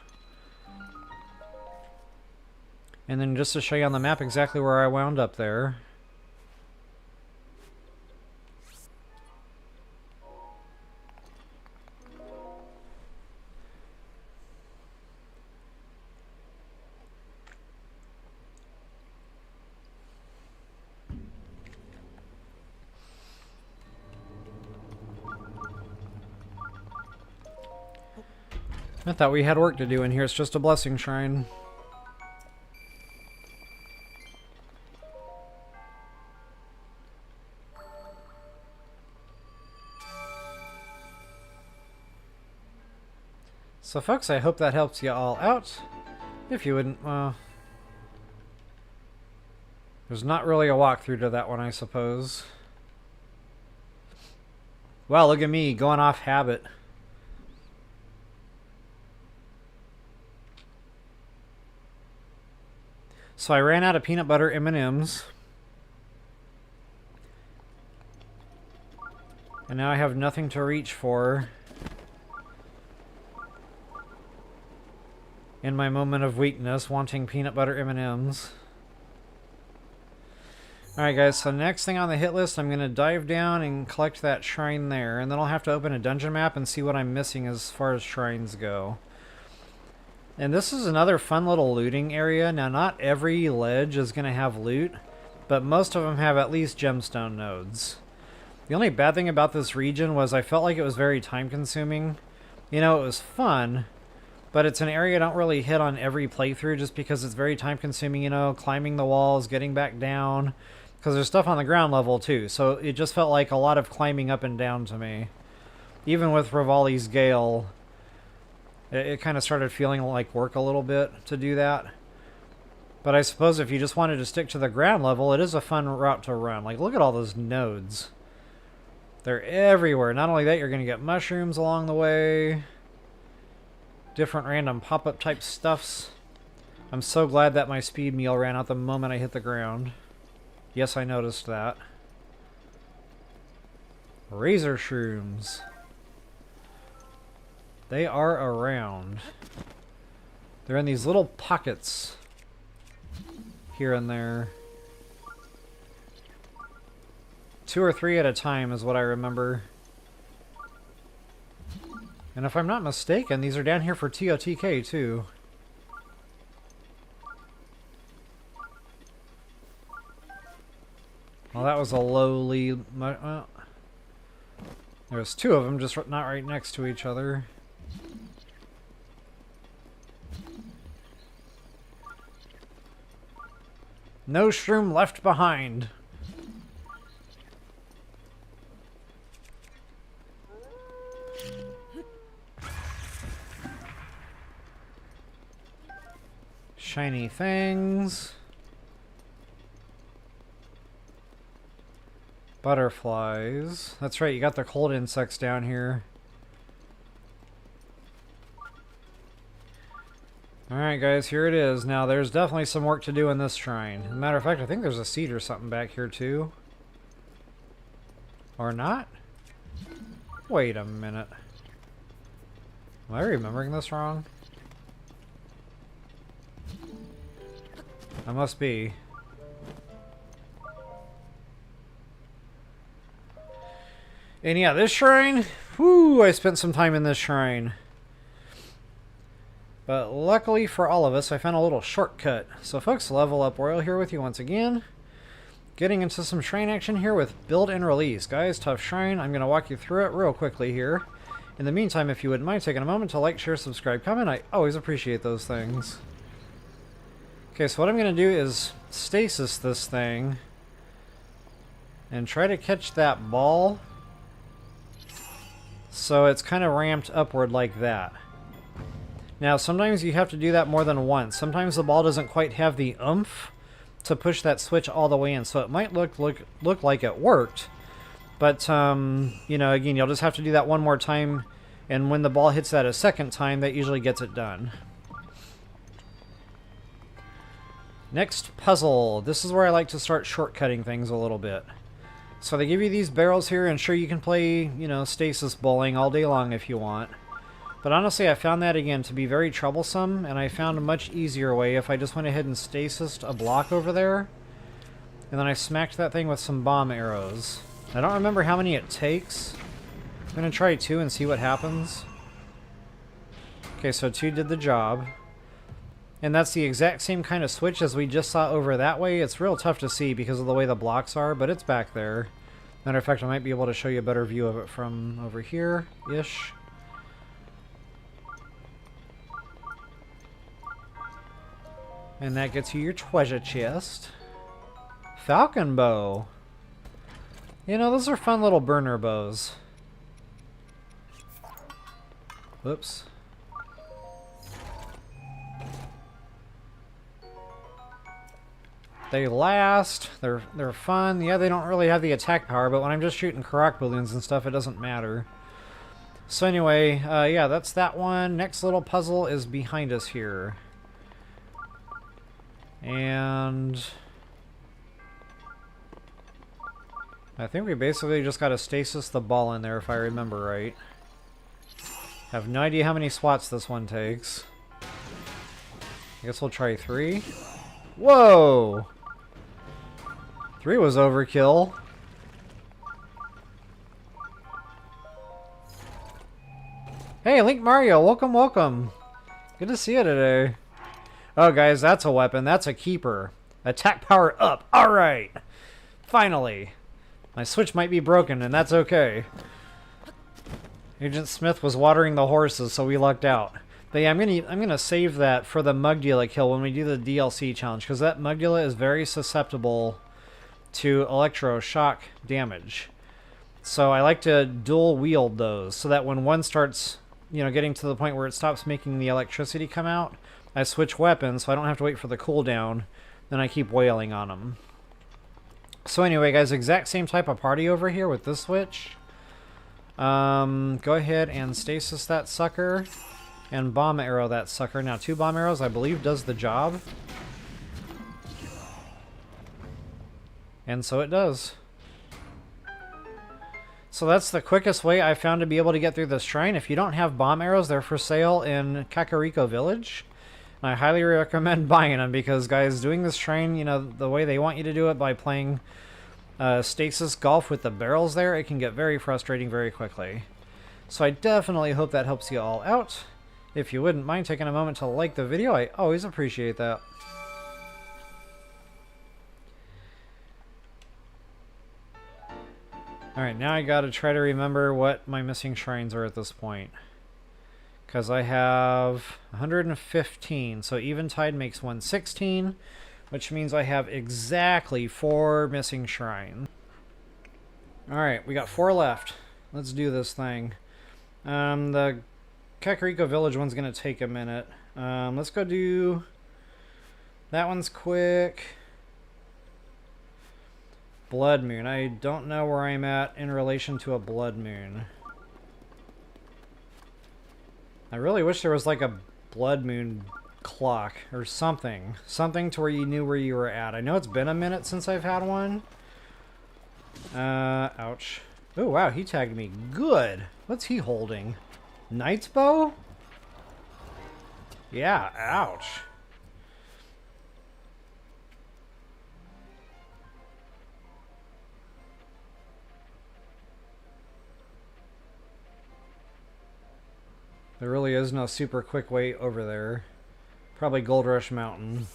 And then just to show you on the map exactly where I wound up there. I thought we had work to do in here. It's just a blessing shrine. So folks, I hope that helps you all out. If you wouldn't, there's not really a walkthrough to that one, I suppose. Wow, look at me, going off habit. So I ran out of peanut butter M&Ms. And now I have nothing to reach for in my moment of weakness, wanting peanut butter M&Ms. Alright guys, so next thing on the hit list, I'm going to dive down and collect that shrine there, and then I'll have to open a dungeon map and see what I'm missing as far as shrines go. And this is another fun little looting area. Now, not every ledge is going to have loot, but most of them have at least gemstone nodes. The only bad thing about this region was I felt like it was very time-consuming. You know, it was fun, but it's an area I don't really hit on every playthrough just because it's very time-consuming, you know, climbing the walls, getting back down, because there's stuff on the ground level too, so it just felt like a lot of climbing up and down to me. Even with Rivali's Gale, it kind of started feeling like work a little bit to do that. But I suppose if you just wanted to stick to the ground level, it is a fun route to run. Like, look at all those nodes. They're everywhere. Not only that, you're going to get mushrooms along the way. Different random pop-up type stuffs. I'm so glad that my speed meal ran out the moment I hit the ground. Yes, I noticed that. Razor shrooms. They are around. They're in these little pockets here and there. 2 or 3 at a time is what I remember. And if I'm not mistaken, these are down here for TOTK too. Well, that was a lowly... Well, there's 2 of them, just not right next to each other. No shroom left behind. Shiny things. Butterflies. That's right, you got the cold insects down here. Alright guys, here it is. Now there's definitely some work to do in this shrine. As a matter of fact, I think there's a seed or something back here too. Or not? Wait a minute. Am I remembering this wrong? I must be. And yeah, this shrine, whoo, I spent some time in this shrine. But luckily for all of us, I found a little shortcut. So folks, Level Up Royal here with you once again. Getting into some shrine action here with build and release. Guys, tough shrine. I'm going to walk you through it real quickly here. In the meantime, if you wouldn't mind taking a moment to like, share, subscribe, comment, I always appreciate those things. Okay, so what I'm going to do is stasis this thing and try to catch that ball so it's kind of ramped upward like that. Now, sometimes you have to do that more than once. Sometimes the ball doesn't quite have the oomph to push that switch all the way in, so it might look like it worked. But, you know, again, you'll just have to do that one more time, and when the ball hits that a second time, that usually gets it done. Next puzzle. This is where I like to start shortcutting things a little bit. So they give you these barrels here, and sure, you can play, you know, stasis bowling all day long if you want. But honestly, I found that, again, to be very troublesome, and I found a much easier way if I just went ahead and stasised a block over there, and then I smacked that thing with some bomb arrows. I don't remember how many it takes. I'm going to try 2 and see what happens. Okay, so 2 did the job. And that's the exact same kind of switch as we just saw over that way. It's real tough to see because of the way the blocks are, but it's back there. Matter of fact, I might be able to show you a better view of it from over here-ish. And that gets you your treasure chest. Falcon bow. You know, those are fun little burner bows. Whoops. They last. They're fun. Yeah, they don't really have the attack power, but when I'm just shooting Karak balloons and stuff, it doesn't matter. So anyway, yeah, that's that one. Next little puzzle is behind us here. And I think we basically just got to stasis the ball in there, if I remember right. Have no idea how many swats this one takes. I guess we'll try 3. Whoa! 3 was overkill. Hey, Link Mario, welcome, welcome. Good to see you today. Oh, guys, that's a weapon. That's a keeper. Attack power up. All right. Finally. My switch might be broken, and that's okay. Agent Smith was watering the horses, so we lucked out. But yeah, I'm gonna save that for the Mugdula kill when we do the DLC challenge, because that Mugdula is very susceptible to electroshock damage. So I like to dual wield those, so that when one starts, you know, getting to the point where it stops making the electricity come out, I switch weapons so I don't have to wait for the cooldown, then I keep wailing on them. So anyway, guys, exact same type of party over here with this switch. Go ahead and stasis that sucker and bomb arrow that sucker. Now 2 bomb arrows, I believe, does the job. And so it does. So that's the quickest way I found to be able to get through this shrine. If you don't have bomb arrows, they're for sale in Kakariko Village. And I highly recommend buying them because, guys, doing this shrine, you know, the way they want you to do it by playing stasis golf with the barrels there, it can get very frustrating very quickly. So I definitely hope that helps you all out. If you wouldn't mind taking a moment to like the video, I always appreciate that. Alright, now I gotta try to remember what my missing shrines are at this point. Because I have 115, so Eventide makes 116, which means I have exactly 4 missing shrines. Alright, we got 4 left. Let's do this thing. The Kakariko Village one's going to take a minute. Let's go do... That one's quick. Blood Moon. I don't know where I'm at in relation to a Blood Moon. I really wish there was like a Blood Moon clock or something. Something to where you knew where you were at. I know it's been a minute since I've had one. Ouch. Oh, wow, he tagged me. Good. What's he holding? Knight's bow? Yeah, ouch. There really is no super quick way over there. Probably Gold Rush Mountain.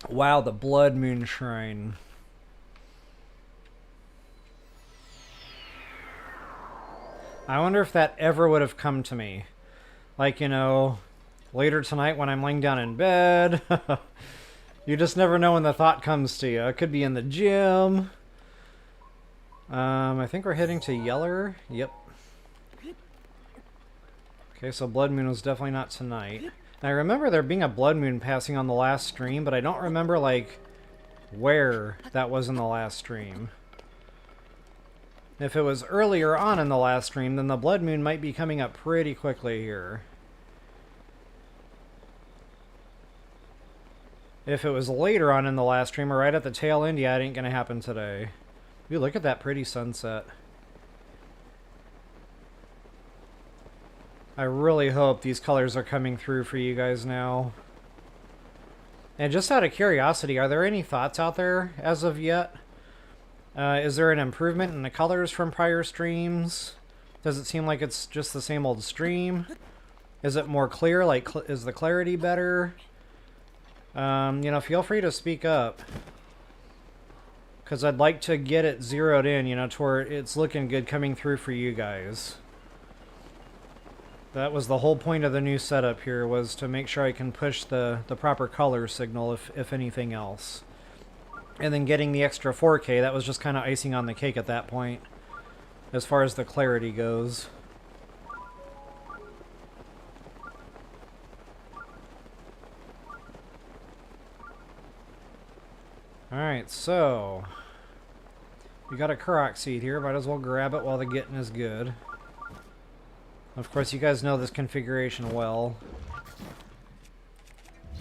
Wow, the Blood Moon Shrine. I wonder if that ever would have come to me. Like, you know, later tonight when I'm laying down in bed. You just never know when the thought comes to you. It could be in the gym. I think we're heading to Yeller. Yep. Okay, so Blood Moon was definitely not tonight. And I remember there being a Blood Moon passing on the last stream, but I don't remember, like, where that was in the last stream. If it was earlier on in the last stream, then the Blood Moon might be coming up pretty quickly here. If it was later on in the last stream or right at the tail end, yeah, it ain't gonna happen today. Ooh, look at that pretty sunset. I really hope these colors are coming through for you guys now. And just out of curiosity, are there any thoughts out there as of yet? Is there an improvement in the colors from prior streams? Does it seem like it's just the same old stream? Is it more clear? Like, is the clarity better? You know, feel free to speak up. Because I'd like to get it zeroed in, you know, to where it's looking good coming through for you guys. That was the whole point of the new setup here, was to make sure I can push the proper color signal, if anything else. And then getting the extra 4K, that was just kind of icing on the cake at that point, as far as the clarity goes. Alright, so we got a Korok seed here. Might as well grab it while the getting is good. Of course, you guys know this configuration well.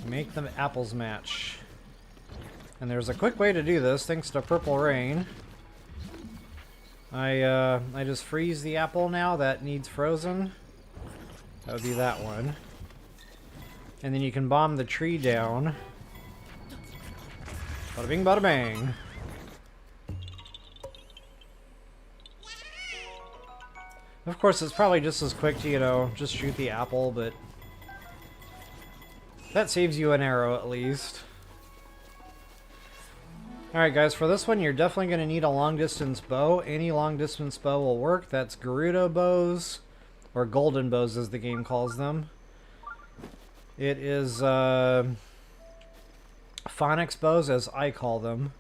Make the apples match. And there's a quick way to do this, thanks to Purple Rain. I just freeze the apple now that needs frozen. That would be that one. And then you can bomb the tree down. Bada bing, bada bang. Of course, it's probably just as quick to, you know, just shoot the apple, but that saves you an arrow at least. Alright guys, for this one you're definitely going to need a long distance bow. Any long distance bow will work. That's Gerudo bows, or golden bows as the game calls them. It is phonics bows as I call them.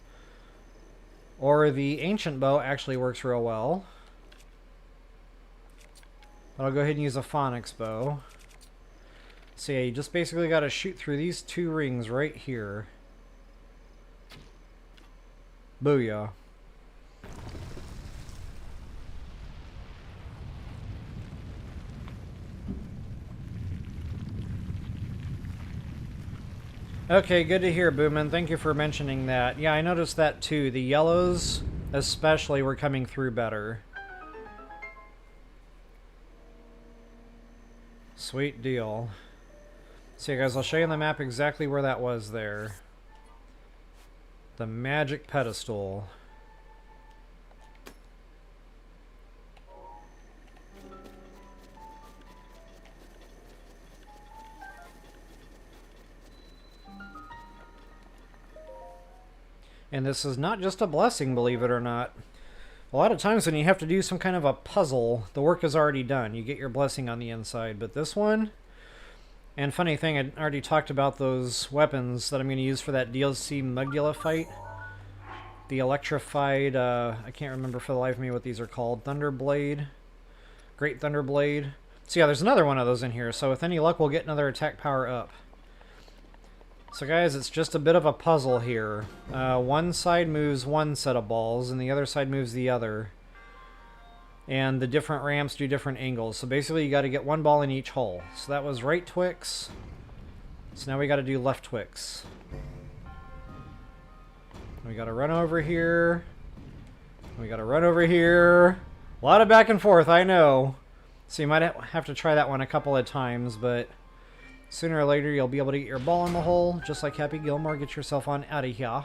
Or the ancient bow actually works real well. But I'll go ahead and use a phonics bow. So yeah, you just basically got to shoot through these two rings right here. Booyah. Okay, good to hear, Boomin. Thank you for mentioning that. Yeah, I noticed that too. The yellows, especially, were coming through better. Sweet deal. So yeah, guys, I'll show you on the map exactly where that was there. The magic pedestal. And this is not just a blessing, believe it or not. A lot of times when you have to do some kind of a puzzle, the work is already done. You get your blessing on the inside. But this one, and funny thing, I already talked about those weapons that I'm going to use for that DLC Mugula fight. The electrified, I can't remember for the life of me what these are called. Thunderblade. Great Thunderblade. So yeah, there's another one of those in here. So with any luck, we'll get another attack power up. So guys, it's just a bit of a puzzle here. One side moves one set of balls, and the other side moves the other. And the different ramps do different angles. So basically, you got to get one ball in each hole. So that was right Twix. So now we got to do left Twix. We got to run over here. We got to run over here. A lot of back and forth, I know. So you might have to try that one a couple of times, but Sooner or later, you'll be able to get your ball in the hole, just like Happy Gilmore. Get yourself on out of here.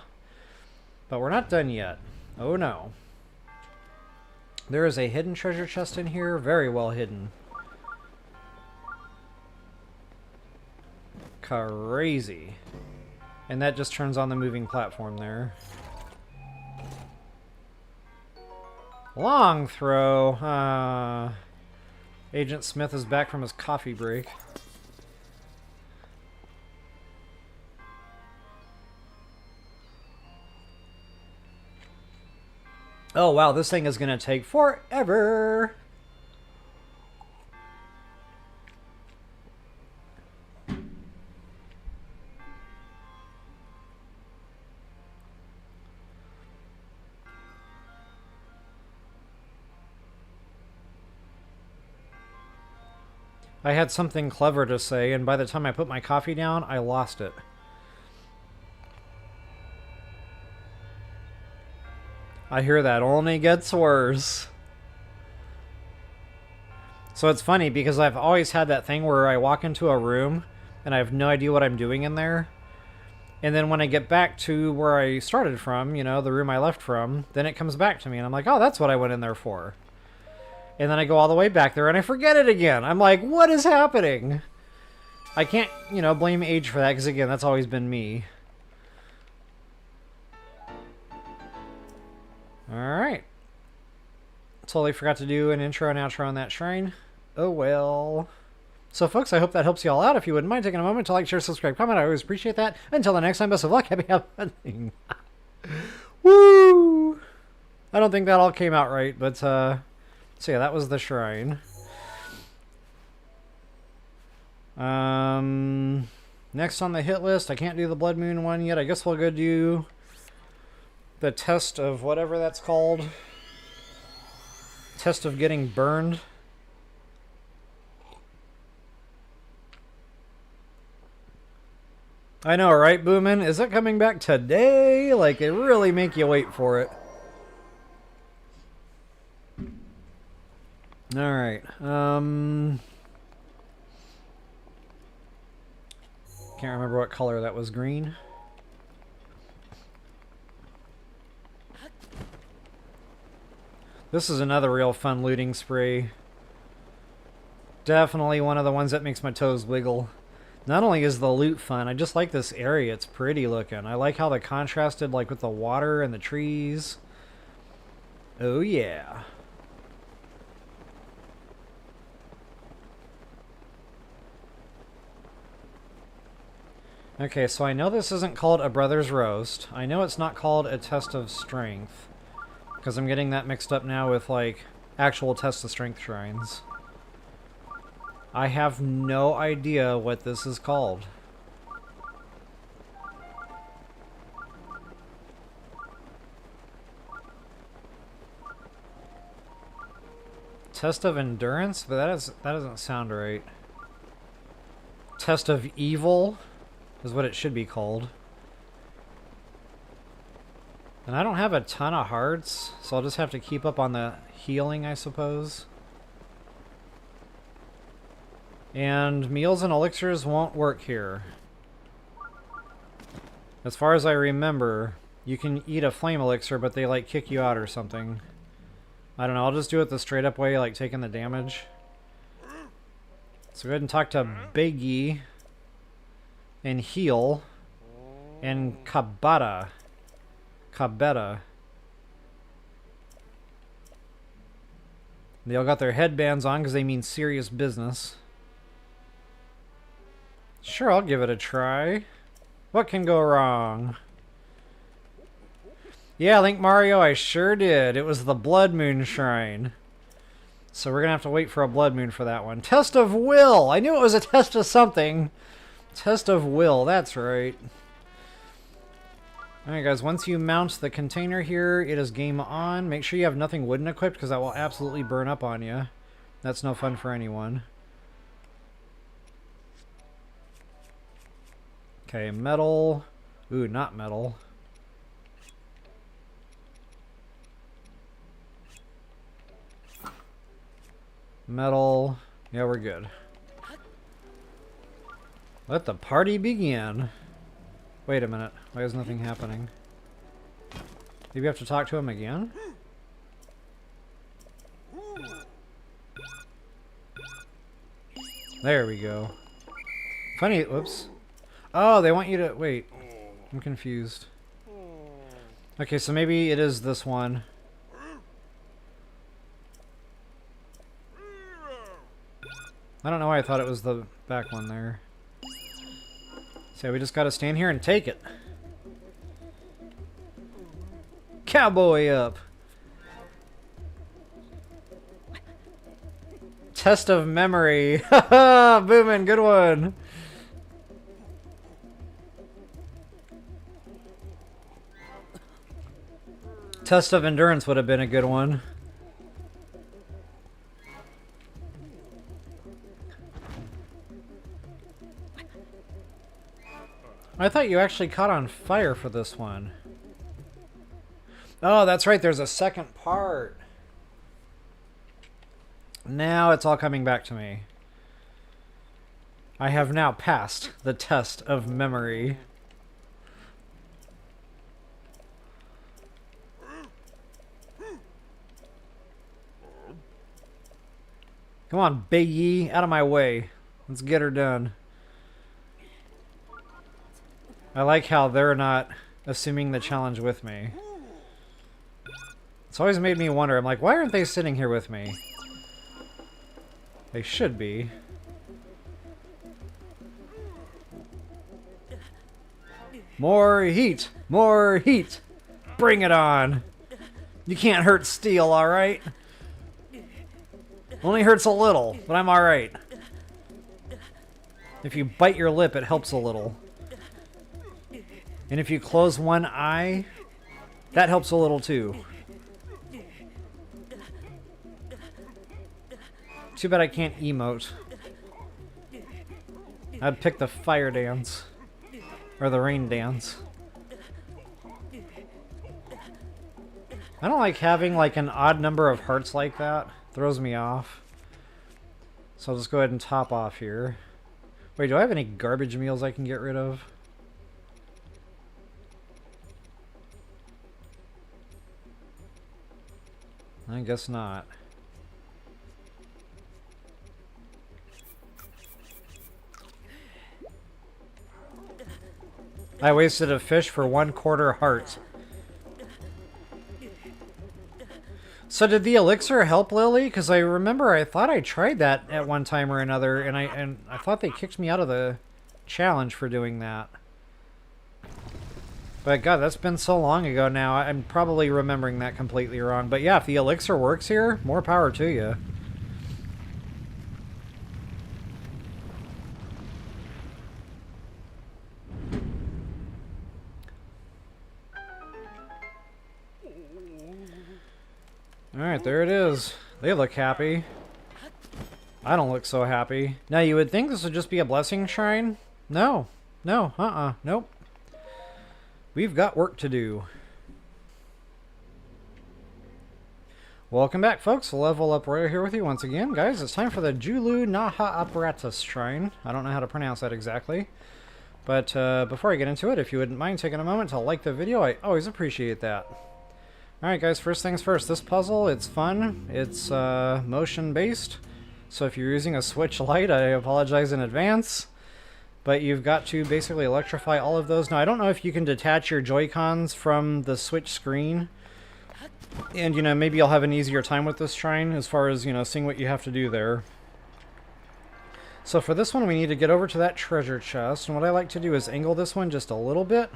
But we're not done yet. Oh no. There is a hidden treasure chest in here, very well hidden. Crazy. And that just turns on the moving platform there. Long throw. Agent Smith is back from his coffee break. Oh wow, this thing is going to take forever. I had something clever to say, and by the time I put my coffee down, I lost it. I hear that only gets worse. So it's funny because I've always had that thing where I walk into a room and I have no idea what I'm doing in there. And then when I get back to where I started from, you know, the room I left from, then it comes back to me and I'm like, oh, that's what I went in there for. And then I go all the way back there and I forget it again. I'm like, what is happening? I can't, you know, blame age for that because, again, that's always been me. Alright. Totally forgot to do an intro and outro on that shrine. Oh well. So folks, I hope that helps you all out. If you wouldn't mind taking a moment to like, share, subscribe, comment, I always appreciate that. Until the next time, best of luck. Happy hunting. Woo! I don't think that all came out right, but so yeah, that was the shrine. Next on the hit list, I can't do the Blood Moon one yet. I guess we'll go do the test of whatever that's called. Test of getting burned. I know, right, Boomin? Is it coming back today? Like, they really make you wait for it. Alright, can't remember what color that was. Green? This is another real fun looting spree. Definitely one of the ones that makes my toes wiggle. Not only is the loot fun, I just like this area. It's pretty looking. I like how they contrasted, like, with the water and the trees. Oh yeah. Okay, so I know this isn't called a brother's roast. I know it's not called a test of strength, because I'm getting that mixed up now with, like, actual test of strength shrines. I have no idea what this is called. Test of endurance? But that doesn't sound right. Test of evil is what it should be called. And I don't have a ton of hearts, so I'll just have to keep up on the healing, I suppose. And meals and elixirs won't work here. As far as I remember, you can eat a flame elixir, but they, like, kick you out or something. I don't know, I'll just do it the straight up way, like taking the damage. So go ahead and talk to Biggie and heal. And Cabetta. They all got their headbands on because they mean serious business. Sure, I'll give it a try. What can go wrong? Yeah, Link Mario, I sure did. It was the Blood Moon Shrine. So we're going to have to wait for a Blood Moon for that one. Test of Will! I knew it was a test of something. Test of Will, that's right. Alright guys, once you mount the container here, it is game on. Make sure you have nothing wooden equipped because that will absolutely burn up on you. That's no fun for anyone. Okay, metal. Ooh, not metal. Metal. Yeah, we're good. Let the party begin. Wait a minute. Why is nothing happening? Maybe I have to talk to him again? There we go. Funny, whoops. Oh, they want you to, wait. I'm confused. Okay, so maybe it is this one. I don't know why I thought it was the back one there. So we just gotta stand here and take it. Cowboy up. Test of memory. Haha, Boomin', good one. Test of endurance would have been a good one. I thought you actually caught on fire for this one. Oh, that's right, there's a second part. Now it's all coming back to me. I have now passed the test of memory. Come on, Big Yee, out of my way. Let's get her done. I like how they're not assuming the challenge with me. It's always made me wonder. I'm like, why aren't they sitting here with me? They should be. More heat! More heat! Bring it on! You can't hurt steel, alright? Only hurts a little, but I'm alright. If you bite your lip, it helps a little. And if you close one eye, that helps a little too. Too bad I can't emote. I'd pick the fire dance. Or the rain dance. I don't like having like an odd number of hearts like that. Throws me off. So I'll just go ahead and top off here. Wait, do I have any garbage meals I can get rid of? I guess not. I wasted a fish for 1/4 heart. So did the elixir help Lily? Because I remember I thought I tried that at one time or another, and I thought they kicked me out of the challenge for doing that. But God, that's been so long ago now. I'm probably remembering that completely wrong. But yeah, if the elixir works here, more power to you. Alright, there it is. They look happy. I don't look so happy. Now, you would think this would just be a blessing shrine? No. No, nope. We've got work to do. Welcome back, folks. Level Up Royal here with you once again. Guys, it's time for the Julu Naha Apparatus shrine. I don't know how to pronounce that exactly. But before I get into it, if you wouldn't mind taking a moment to like the video, I always appreciate that. Alright guys, first things first, this puzzle, it's fun, it's motion based, so if you're using a Switch Lite, I apologize in advance, but you've got to basically electrify all of those. Now I don't know if you can detach your Joy-Cons from the Switch screen, and you know, maybe you'll have an easier time with this shrine as far as, you know, seeing what you have to do there. So for this one we need to get over to that treasure chest, and what I like to do is angle this one just a little bit,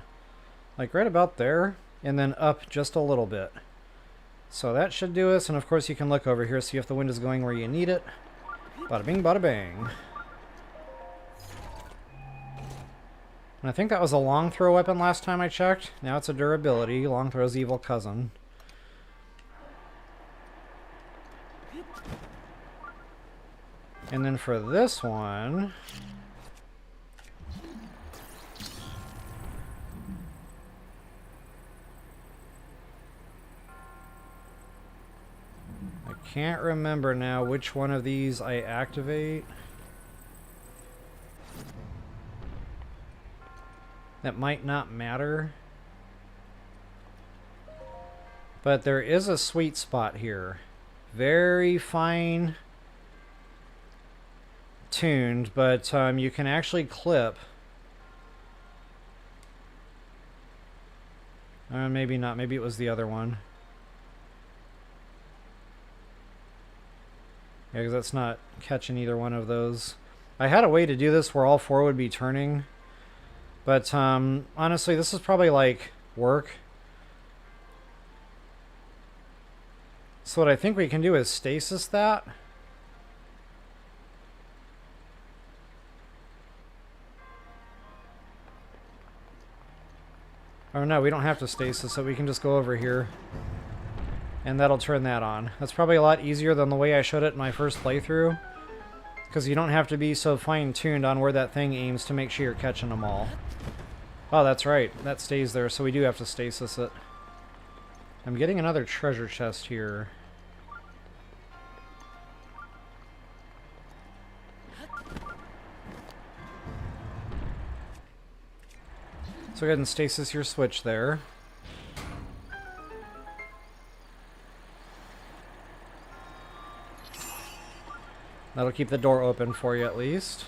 like right about there. And then up just a little bit. So that should do us, and of course you can look over here, see if the wind is going where you need it. Bada bing, bada bang. And I think that was a long throw weapon last time I checked. Now it's a durability. Long throw's evil cousin. And then for this one... can't remember now which one of these I activate. That might not matter. But there is a sweet spot here. Very fine tuned, but you can actually clip. Maybe not. Maybe it was the other one. Yeah, because that's not catching either one of those. I had a way to do this where all four would be turning. But honestly, this is probably like work. So what I think we can do is stasis that. Oh no, we don't have to stasis it. We can just go over here. And that'll turn that on. That's probably a lot easier than the way I showed it in my first playthrough. Because you don't have to be so fine-tuned on where that thing aims to make sure you're catching them all. Oh, that's right. That stays there, so we do have to stasis it. I'm getting another treasure chest here. So go ahead and stasis your switch there. That'll keep the door open for you at least.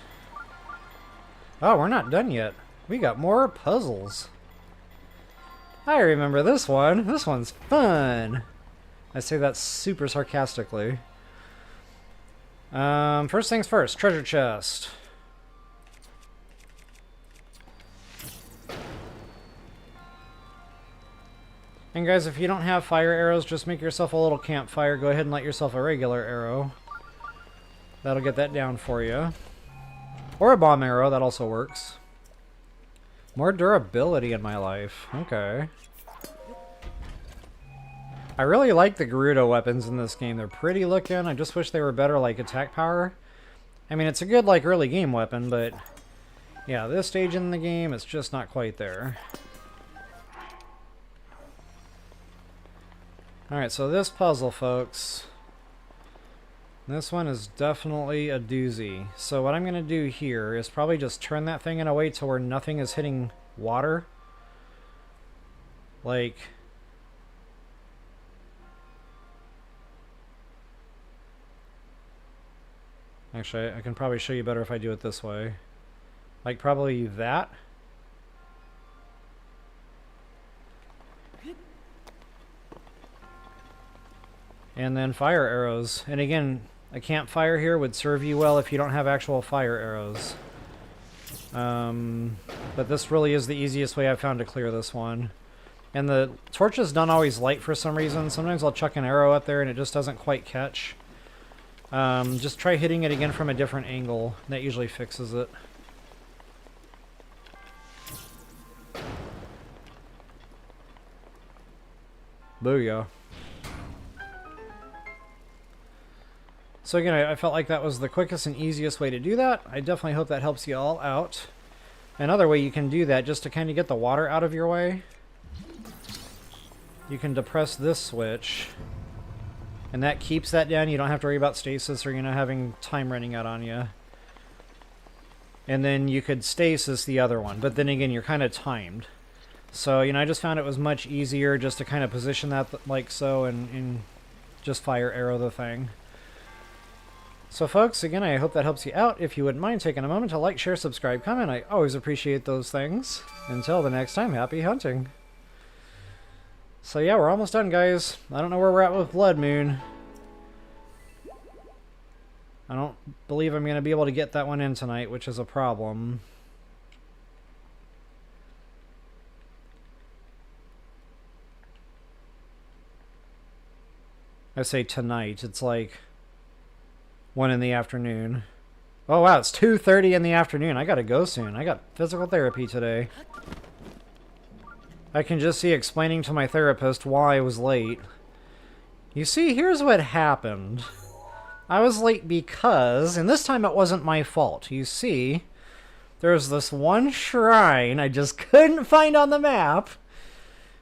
Oh, we're not done yet. We got more puzzles. I remember this one. This one's fun. I say that super sarcastically. First things first, treasure chest. And guys, if you don't have fire arrows, just make yourself a little campfire. Go ahead and light yourself a regular arrow. That'll get that down for you. Or a bomb arrow, that also works. More durability in my life. Okay. I really like the Gerudo weapons in this game. They're pretty looking. I just wish they were better, like, attack power. I mean, it's a good, like, early game weapon, but... yeah, this stage in the game, it's just not quite there. Alright, so this puzzle, folks... this one is definitely a doozy. So what I'm going to do here is probably just turn that thing in a way to where nothing is hitting water. Like... actually, I can probably show you better if I do it this way. Like probably that. And then fire arrows. And again, a campfire here would serve you well if you don't have actual fire arrows. But this really is the easiest way I've found to clear this one. And the torches don't always light for some reason. Sometimes I'll chuck an arrow up there and it just doesn't quite catch. Just try hitting it again from a different angle. That usually fixes it. Booyah. So again, I felt like that was the quickest and easiest way to do that. I definitely hope that helps you all out. Another way you can do that, just to kind of get the water out of your way, you can depress this switch. And that keeps that down. You don't have to worry about stasis or, you know, having time running out on you. And then you could stasis the other one. But then again, you're kind of timed. So, you know, I just found it was much easier just to kind of position that like so and just fire arrow the thing. So folks, again, I hope that helps you out. If you wouldn't mind taking a moment to like, share, subscribe, comment, I always appreciate those things. Until the next time, happy hunting. So yeah, we're almost done, guys. I don't know where we're at with Blood Moon. I don't believe I'm going to be able to get that one in tonight, which is a problem. I say tonight, it's like 1 in the afternoon. Oh wow, it's 2:30 in the afternoon. I gotta go soon. I got physical therapy today. I can just see explaining to my therapist why I was late. You see, here's what happened. I was late because, and this time it wasn't my fault. You see, there's this one shrine I just couldn't find on the map.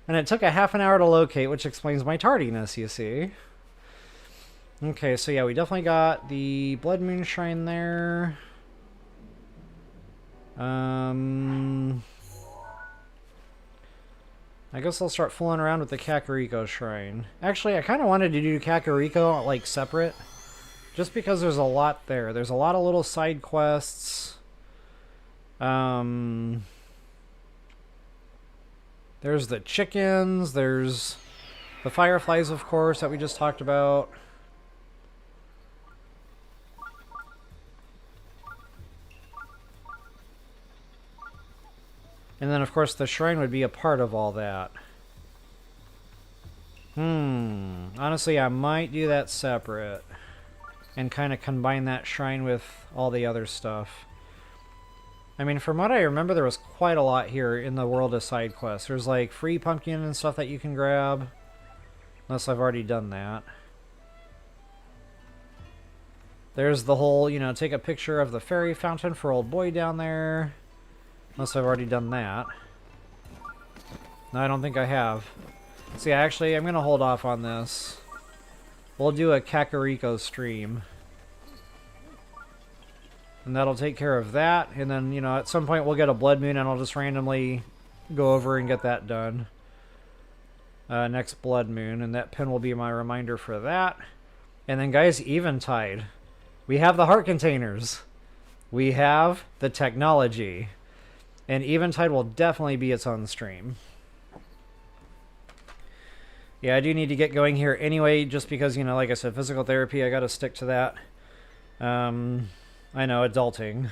And it took a half an hour to locate, which explains my tardiness, you see. Okay, so yeah, we definitely got the Blood Moon Shrine there. I guess I'll start fooling around with the Kakariko Shrine. Actually, I kind of wanted to do Kakariko, like, separate. Just because there's a lot there. There's a lot of little side quests. There's the chickens. There's the fireflies, of course, that we just talked about. And then, of course, the shrine would be a part of all that. Honestly, I might do that separate. And kind of combine that shrine with all the other stuff. I mean, from what I remember, there was quite a lot here in the world of side quests. There's, like, free pumpkin and stuff that you can grab. Unless I've already done that. There's the whole, you know, take a picture of the fairy fountain for old boy down there. Unless I've already done that. No, I don't think I have. See, actually, I'm going to hold off on this. We'll do a Kakariko stream. And that'll take care of that. And then, you know, at some point we'll get a blood moon and I'll just randomly go over and get that done. Next blood moon. And that pin will be my reminder for that. And then, guys, Eventide. We have the heart containers. We have the technology. And Eventide will definitely be its own stream. Yeah, I do need to get going here anyway, just because, you know, like I said, physical therapy, I gotta stick to that. I know, adulting.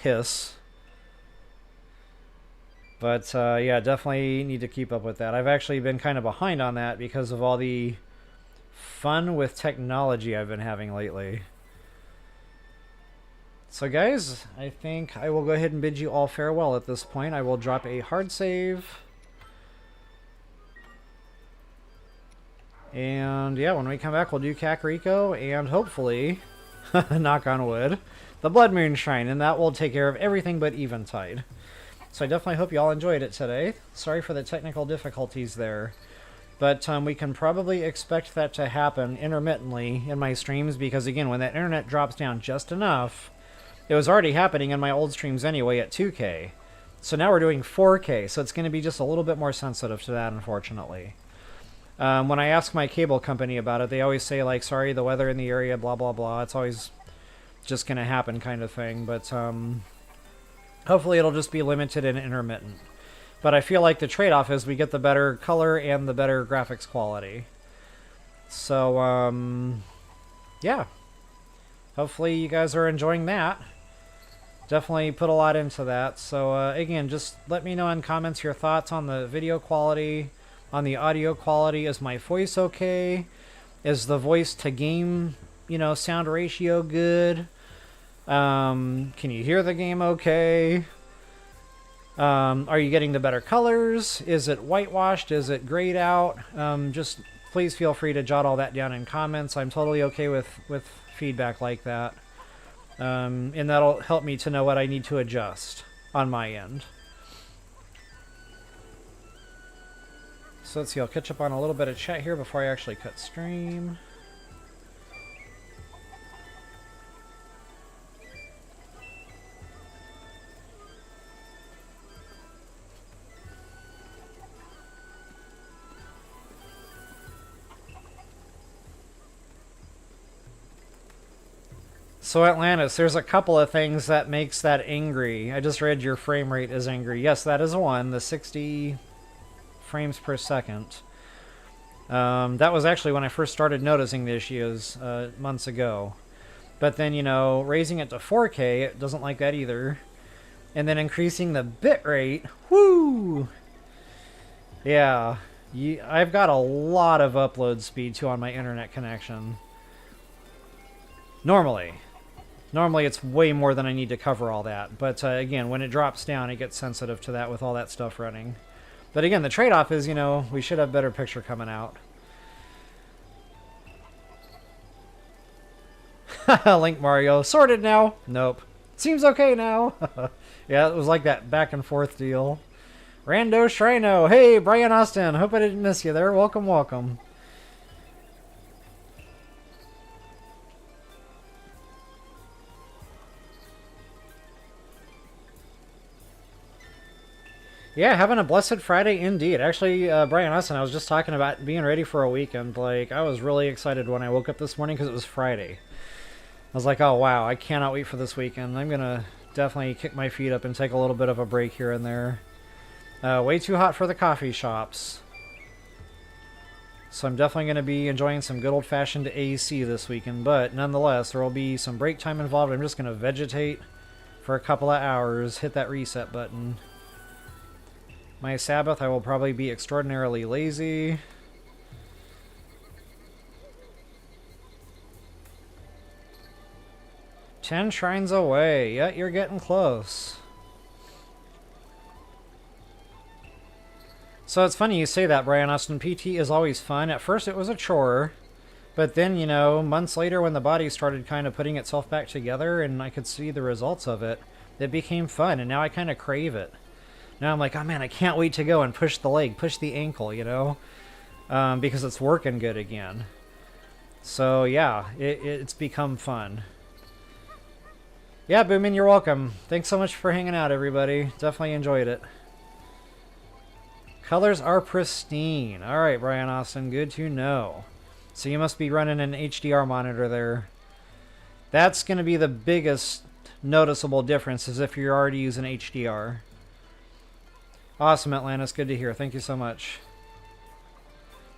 Hiss. But, yeah, definitely need to keep up with that. I've actually been kind of behind on that because of all the fun with technology I've been having lately. So guys, I think I will go ahead and bid you all farewell at this point. I will drop a hard save. And yeah, when we come back, we'll do Kakariko and hopefully, knock on wood, the Blood Moon Shrine. And that will take care of everything but Eventide. So I definitely hope you all enjoyed it today. Sorry for the technical difficulties there. But we can probably expect that to happen intermittently in my streams because, again, when that internet drops down just enough... It was already happening in my old streams anyway at 2K. So now we're doing 4K, so it's going to be just a little bit more sensitive to that, unfortunately. When I ask my cable company about it, they always say, like, sorry, the weather in the area, blah, blah, blah. It's always just going to happen kind of thing. But hopefully it'll just be limited and intermittent. But I feel like the trade-off is we get the better color and the better graphics quality. So, yeah. Hopefully you guys are enjoying that. Definitely put a lot into that. So, again, just let me know in comments your thoughts on the video quality, on the audio quality. Is my voice okay? Is the voice to game, you know, sound ratio good? Can you hear the game okay? Are you getting the better colors? Is it whitewashed? Is it grayed out? Just please feel free to jot all that down in comments. I'm totally okay with feedback like that. And that'll help me to know what I need to adjust on my end. So let's see, I'll catch up on a little bit of chat here before I actually cut stream. So Atlantis, there's a couple of things that makes that angry. I just read your frame rate is angry. Yes, that is one, the 60 frames per second. That was actually when I first started noticing the issues months ago. But then, you know, raising it to 4K, it doesn't like that either. And then increasing the bit rate, whoo! Yeah, I've got a lot of upload speed too on my internet connection. Normally it's way more than I need to cover all that. But again, when it drops down, it gets sensitive to that with all that stuff running. But again, the trade-off is, you know, we should have better picture coming out. Link Mario. Sorted now? Nope. Seems okay now. Yeah, it was like that back and forth deal. Rando Shrino. Hey, Brian Austin. Hope I didn't miss you there. Welcome, welcome. Yeah, having a blessed Friday indeed. Actually, Brian Austin, I was just talking about being ready for a weekend. Like, I was really excited when I woke up this morning because it was Friday. I was like, oh wow, I cannot wait for this weekend. I'm gonna definitely kick my feet up and take a little bit of a break here and there. Way too hot for the coffee shops. So I'm definitely going to be enjoying some good old-fashioned AC this weekend, but nonetheless, there will be some break time involved. I'm just going to vegetate for a couple of hours, hit that reset button. My Sabbath, I will probably be extraordinarily lazy. Ten shrines away. Yeah, you're getting close. So it's funny you say that, Brian Austin. PT is always fun. At first it was a chore, but then, you know, months later when the body started kind of putting itself back together and I could see the results of it, it became fun, and now I kind of crave it. Now I'm like, oh man, I can't wait to go and push the leg, push the ankle, you know, because it's working good again. So yeah, it's become fun. Yeah, Boomin, you're welcome. Thanks so much for hanging out, everybody. Definitely enjoyed it. Colors are pristine. Alright, Brian Austin, good to know. So you must be running an HDR monitor there. That's going to be the biggest noticeable difference, is if you're already using HDR. Awesome, Atlantis. Good to hear. Thank you so much.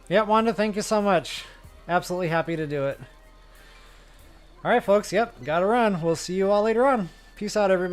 Yep, Wanda, thank you so much. Absolutely happy to do it. Alright, folks. Yep, gotta run. We'll see you all later on. Peace out, everybody.